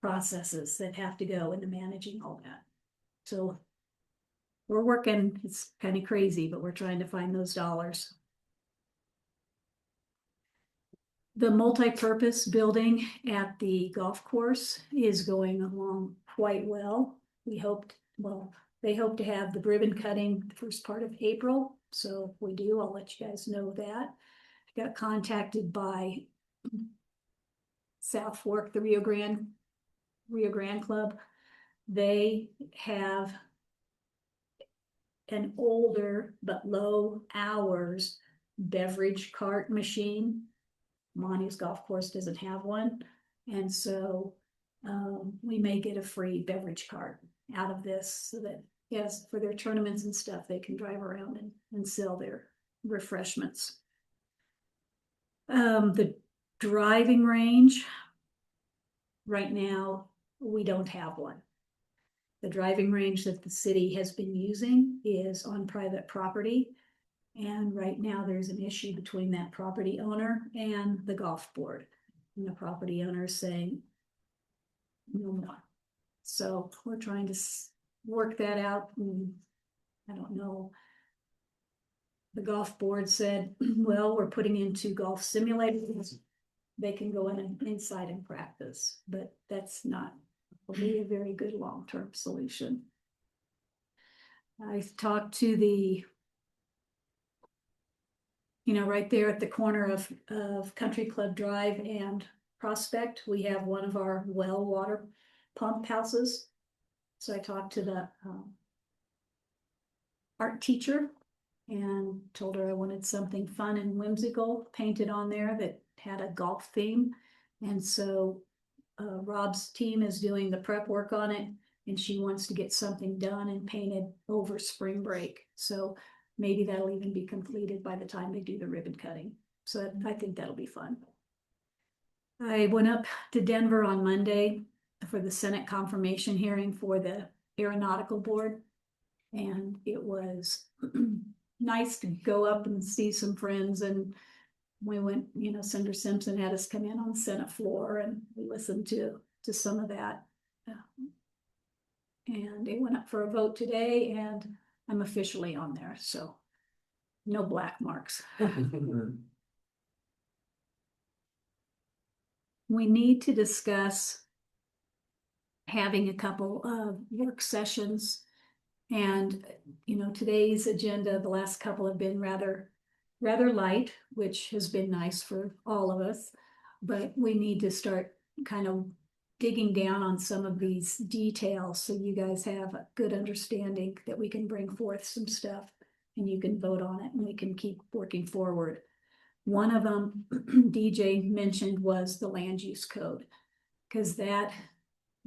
processes that have to go into managing all that. So we're working, it's kind of crazy, but we're trying to find those dollars. The multi-purpose building at the golf course is going along quite well. They hope to have the ribbon cutting the first part of April. So if we do, I'll let you guys know that. I got contacted by South Fork, the Rio Grande Club. They have an older but low hours beverage cart machine. Monty's golf course doesn't have one. And so we may get a free beverage cart out of this so that, yes, for their tournaments and stuff, they can drive around and sell their refreshments. The driving range, right now, we don't have one. The driving range that the city has been using is on private property. And right now there's an issue between that property owner and the golf board. And the property owner is saying, no more. So we're trying to work that out. And I don't know. The golf board said, well, we're putting into golf simulators. They can go inside and practice, but that's not really a very good long-term solution. I've talked to right there at the corner of Country Club Drive and Prospect, we have one of our well water pump houses. So I talked to the art teacher and told her I wanted something fun and whimsical painted on there that had a golf theme. And so Rob's team is doing the prep work on it, and she wants to get something done and painted over spring break. So maybe that'll even be completed by the time they do the ribbon cutting. So I think that'll be fun. I went up to Denver on Monday for the Senate confirmation hearing for the Aeronautical Board. And it was nice to go up and see some friends. And we went, Senator Simpson had us come in on the Senate floor and we listened to some of that. And it went up for a vote today, and I'm officially on there, so no black marks. We need to discuss having a couple of work sessions. And, today's agenda, the last couple have been rather light, which has been nice for all of us. But we need to start kind of digging down on some of these details so you guys have a good understanding that we can bring forth some stuff and you can vote on it and we can keep working forward. One of them DJ mentioned was the land use code. Cause that,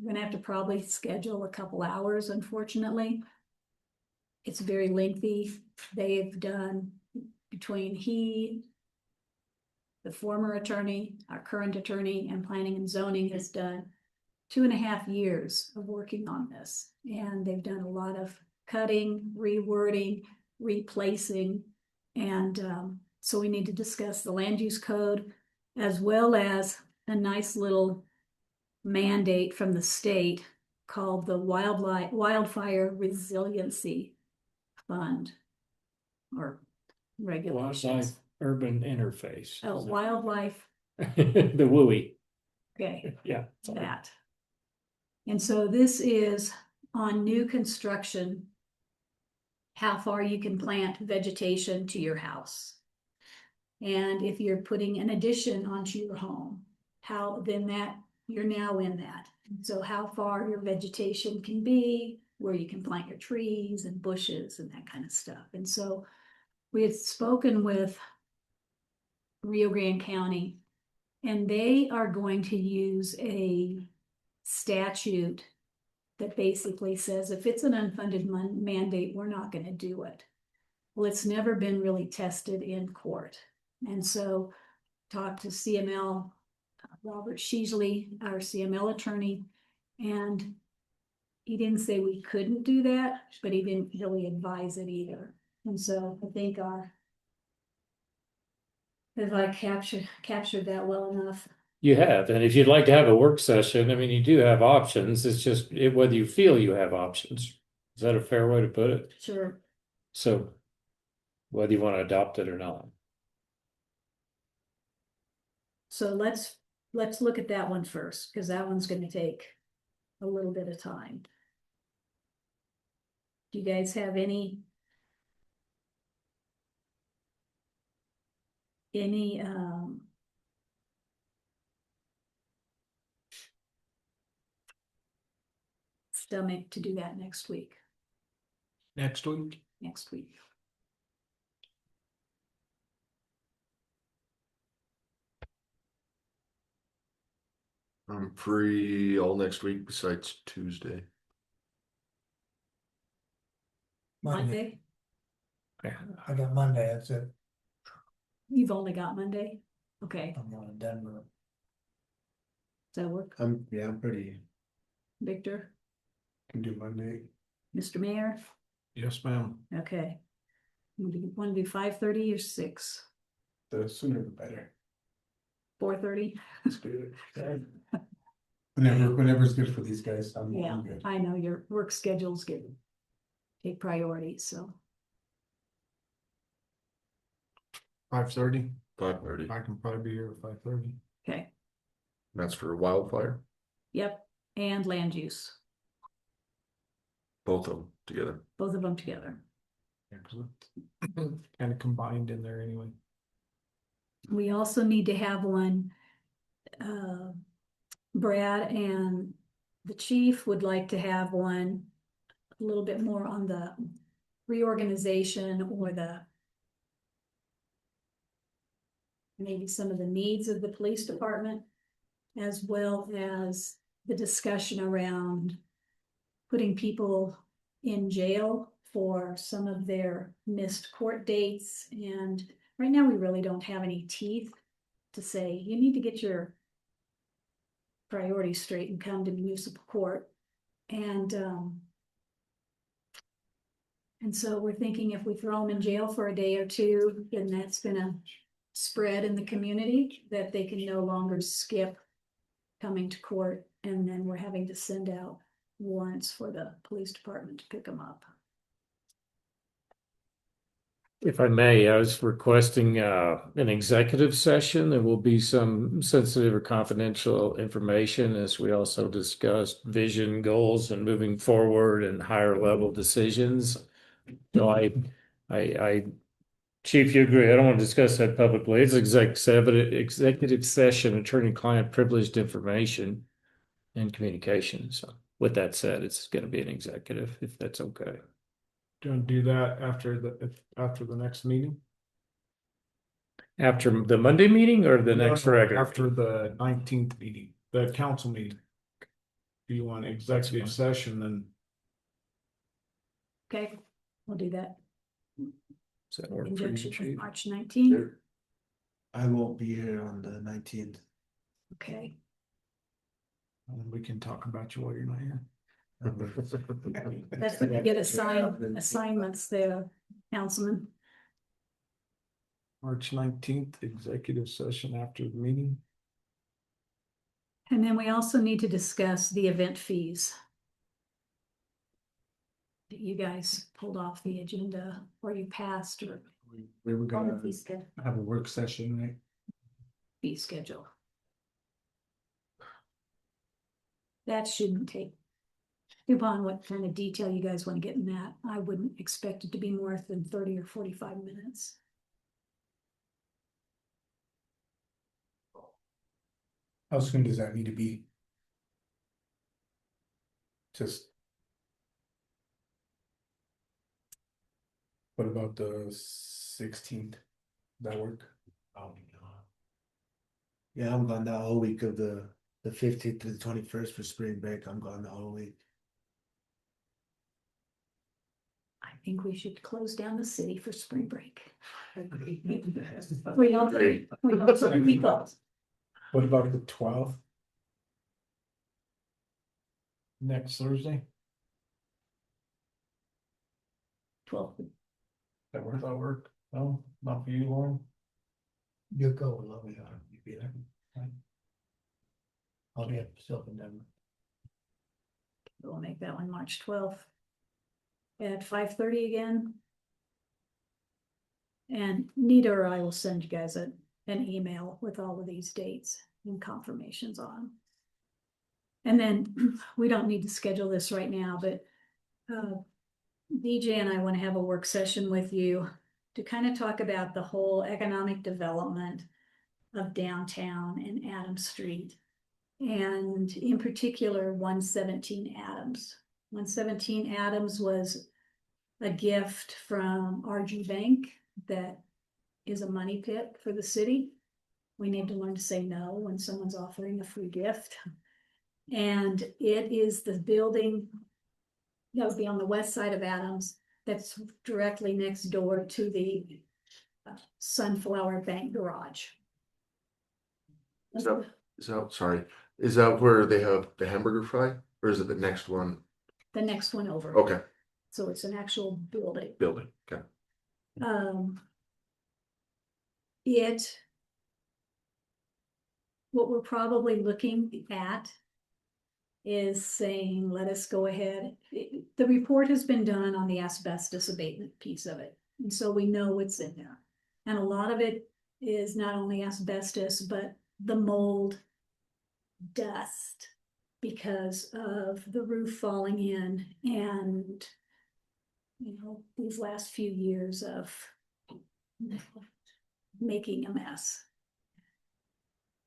we're gonna have to probably schedule a couple hours, unfortunately. It's very lengthy. They've done between the former attorney, our current attorney, and planning and zoning has done 2.5 years of working on this. And they've done a lot of cutting, rewording, replacing. And so we need to discuss the land use code as well as a nice little mandate from the state called the Wildfire Resiliency Fund or regulations. Wildlife urban interface. Oh, wildlife, The WUI. okay, Yeah. sorry. that. And so this is on new construction, how far you can plant vegetation to your house. And if you're putting an addition onto your home, how then that you're now in that. So how far your vegetation can be, where you can plant your trees and bushes and that kind of stuff. And so we had spoken with Rio Grande County, and they are going to use a statute that basically says if it's an unfunded mandate, we're not going to do it. Well, it's never been really tested in court. And so talked to CML, Robert Sheasley, our CML attorney, and he didn't say we couldn't do that, but he didn't really advise it either. And so I think have I captured that well enough? You have, and if you'd like to have a work session, I mean, you do have options. It's just whether you feel you have options. Is that a fair way to put it? Sure. So whether you want to adopt it or not. So let's look at that one first, because that one's going to take a little bit of time. Do you guys have any stomach to do that next week? Next week. Next week. I'm free all next week besides Tuesday. Monday? I got Monday, that's it. You've only got Monday? Okay, I'm going to Denver. does that work? I'm pretty, Victor, can do Monday. Mr. Mayor? Yes, ma'am. Okay. Want to do 5:30 or 6? The sooner the better. 4:30? Let's do it. Whenever's good for these guys, I'm Yeah, good. I know your work schedules take priority, so. 5:30. 5:30. I can probably be here at 5:30. Okay, That's for wildfire, yep, and land use, both of them together. both of them together. Kind of combined in there anyway. We also need to have one, Brad and the chief would like to have one a little bit more on the reorganization or maybe some of the needs of the police department, as well as the discussion around putting people in jail for some of their missed court dates. And right now we really don't have any teeth to say, you need to get your priorities straight and come to municipal court. And so we're thinking if we throw them in jail for a day or two, then that's gonna spread in the community, that they can no longer skip coming to court, and then we're having to send out warrants for the police department to pick them up. If I may, I was requesting an executive session. There will be some sensitive or confidential information as we also discussed vision, goals, and moving forward and higher level decisions. So I Chief, you agree? I don't want to discuss that publicly. It's executive session, attorney-client privileged information and communication. So with that said, it's going to be an executive, if that's okay. Do you want to do that after the next meeting? After the Monday meeting or the next regular? After the 19th meeting, the council meeting. If you want executive session, then Okay, we'll do that. Does that work for you, Conjunction with Chief? March 19th. I won't be here on the 19th. Okay, we can talk about you while you're not here. that's when you get assignments there, Councilman. March 19th, executive session after the meeting. And then we also need to discuss the event fees that you guys pulled off the agenda, or you passed, or We were On the gonna fee schedule. have a work session, right? fee schedule. That shouldn't take, depending on what kind of detail you guys want to get in that, I wouldn't expect it to be more than 30 or 45 minutes. How soon does that need to be? Just. What about the 16th? That work? Yeah, I'm gone that whole week of the 15th to the 21st for spring break. I'm gone the whole week. I think we should close down the city for spring break. We don't, we close. What about the 12th? Next Thursday. 12. That work? No, not for you, Lauren. You go, love me, you be there. I'll be up still in Denver. We'll make that one March 12th. At 5:30 again. And Nita or I will send you guys an email with all of these dates and confirmations on them. And then we don't need to schedule this right now, but DJ and I want to have a work session with you to kind of talk about the whole economic development of downtown and Adams Street. And in particular, 117 Adams. 117 Adams was a gift from RG Bank that is a money pit for the city. We need to learn to say no when someone's offering a free gift. And it is the building that would be on the west side of Adams that's directly next door to the Sunflower Bank garage. Is that, sorry, is that where they have the hamburger fry, or is it the next one? The next one over. Okay, So it's an actual building. building, okay. What we're probably looking at is saying, let us go ahead. The report has been done on the asbestos abatement piece of it. And so we know what's in there. And a lot of it is not only asbestos, but the mold, dust, because of the roof falling in and, you know, these last few years of making a mess.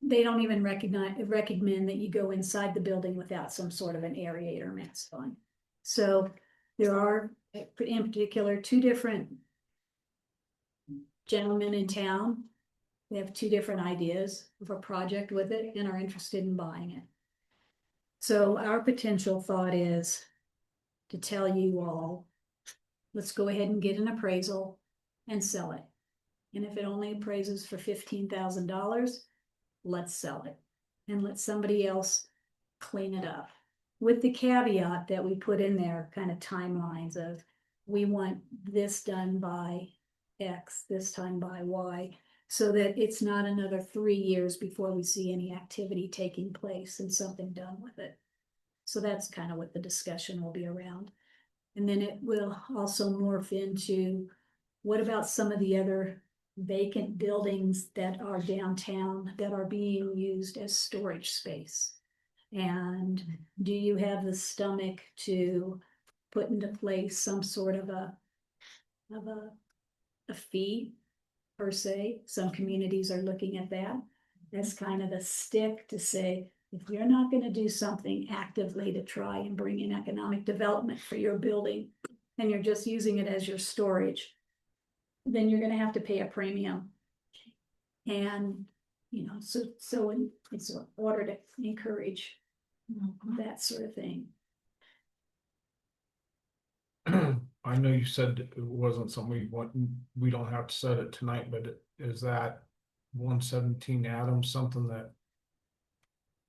They don't even recommend that you go inside the building without some sort of an aerator mask on. So there are, in particular, two different gentlemen in town. They have two different ideas of a project with it and are interested in buying it. So our potential thought is to tell you all, let's go ahead and get an appraisal and sell it. And if it only appraises for $15,000, let's sell it and let somebody else clean it up. With the caveat that we put in there kind of timelines of, we want this done by X, this time by Y, so that it's not another 3 years before we see any activity taking place and something done with it. So that's kind of what the discussion will be around. And then it will also morph into, what about some of the other vacant buildings that are downtown that are being used as storage space? And do you have the stomach to put into place some sort of a fee per se? Some communities are looking at that as kind of a stick to say, if you're not going to do something actively to try and bring in economic development for your building, and you're just using it as your storage, then you're going to have to pay a premium. And, so it's in order to encourage that sort of thing. I know you said it wasn't something we don't have to set it tonight, but is that 117 Adams something that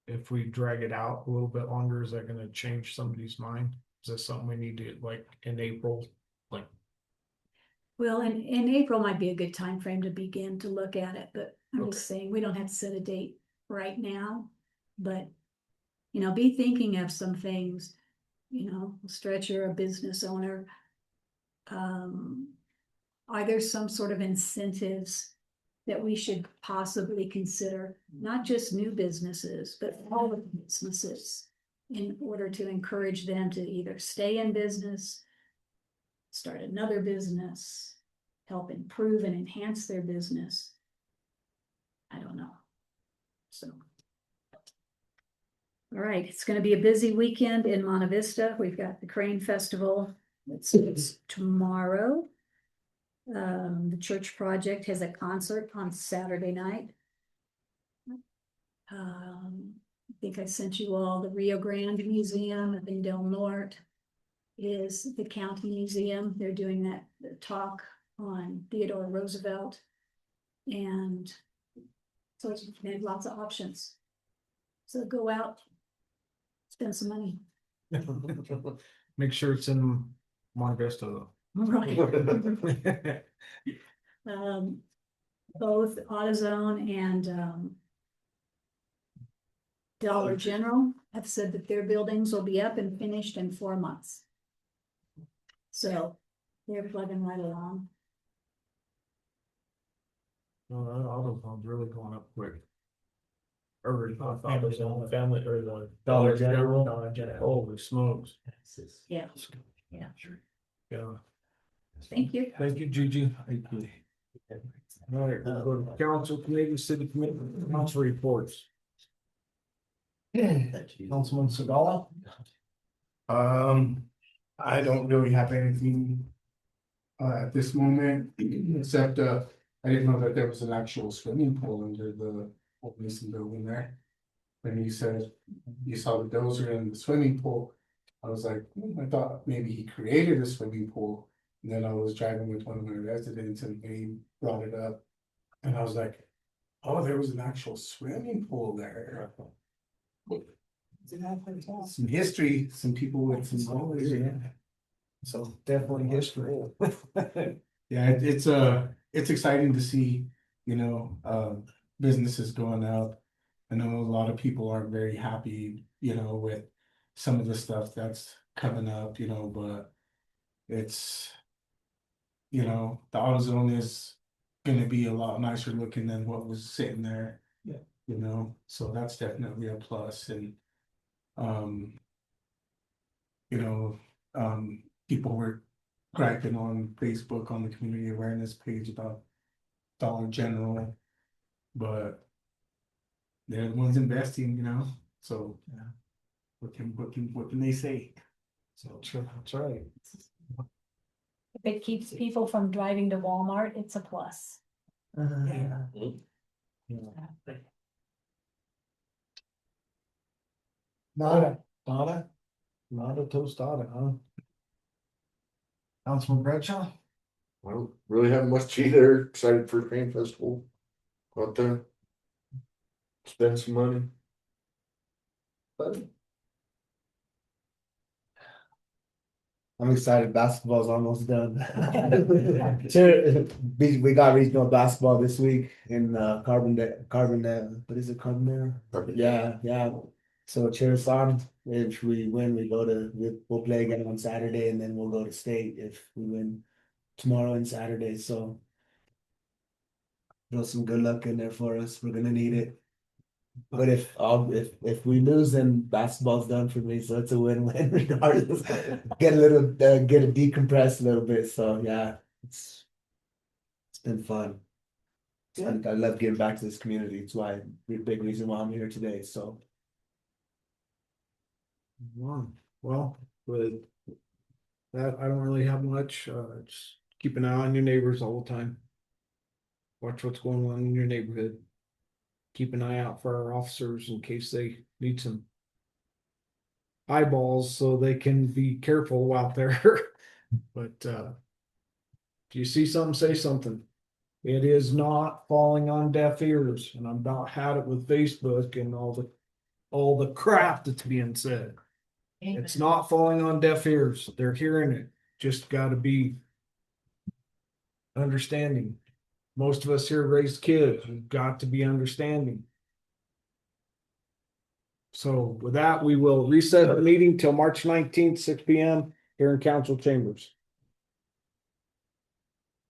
if we drag it out a little bit longer, is that gonna change somebody's mind? Is that something we need to, like, in April, like, Well, and April might be a good time frame to begin to look at it, but I'm just saying, we don't have to set a date right now. But, be thinking of some things, Stretch, you're a business owner. Are there some sort of incentives that we should possibly consider, not just new businesses, but all of the businesses, in order to encourage them to either stay in business, start another business, help improve and enhance their business? I don't know. So. All right, it's gonna be a busy weekend in Monte Vista. We've got the Crane Festival. It's tomorrow. The church project has a concert on Saturday night. I think I sent you all the Rio Grande Museum in Del Norte is the county museum. They're doing that talk on Theodore Roosevelt. And so they have lots of options. So go out, spend some money. make sure it's in Monte Vista though. Right. Both AutoZone and Dollar General have said that their buildings will be up and finished in 4 months. So they're plugging right along. No, that auto phone's really going up quick. Or family or the Dollar General. Holy smokes. Yeah. Yeah. Thank you. Thank you, Gigi. All right, we'll go to council committee, city committee, council reports. Councilman Segala. I don't really have anything at this moment, except I didn't know that there was an actual swimming pool under the old Mason building there. When you said you saw the dozer in the swimming pool, I was like, I thought maybe he created a swimming pool. And then I was driving with one of my residents and they brought it up. And I was like, oh, there was an actual swimming pool there. Some history, some people with some knowledge. So definitely history. Yeah, it's exciting to see, businesses going up. I know a lot of people aren't very happy, with some of the stuff that's coming up, but it's, the AutoZone is gonna be a lot nicer looking than what was sitting there. Yeah. So that's definitely a plus and, people were griping on Facebook on the community awareness page about Dollar General, but they're the ones investing, so yeah. What can they say? So That's right. If it keeps people from driving to Walmart, it's a plus. yeah. Nada tostada, huh? Councilman Bradshaw? I don't really have much either. Excited for Crane Festival. Go out there. Spend some money. But I'm excited. Basketball's almost done. We got regional basketball this week in Carbondale. What is it, Carbondale? Yeah. So cheers on. If we win, we'll play again on Saturday, and then we'll go to state if we win tomorrow and Saturday. So throw some good luck in there for us. We're gonna need it. But if we lose, then basketball's done for me. So it's a win-win regardless. Get a decompress a little bit. So yeah, it's been fun. I love getting back to this community. It's why the big reason why I'm here today. So Well, with that, I don't really have much, just keep an eye on your neighbors all the time. Watch what's going on in your neighborhood. Keep an eye out for our officers in case they need some eyeballs so they can be careful out there. But if you see something, say something. It is not falling on deaf ears, and I've about had it with Facebook and all the crap that's being said. It's not falling on deaf ears. They're hearing it. Just got to be understanding. Most of us here raised kids. We've got to be understanding. So with that, we will reset the meeting till March 19th, 6 p.m. here in council chambers.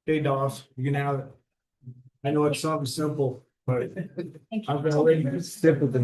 Hey, Doss, you can have it. I know it's something simple, but Thank you. I've been waiting to stick with the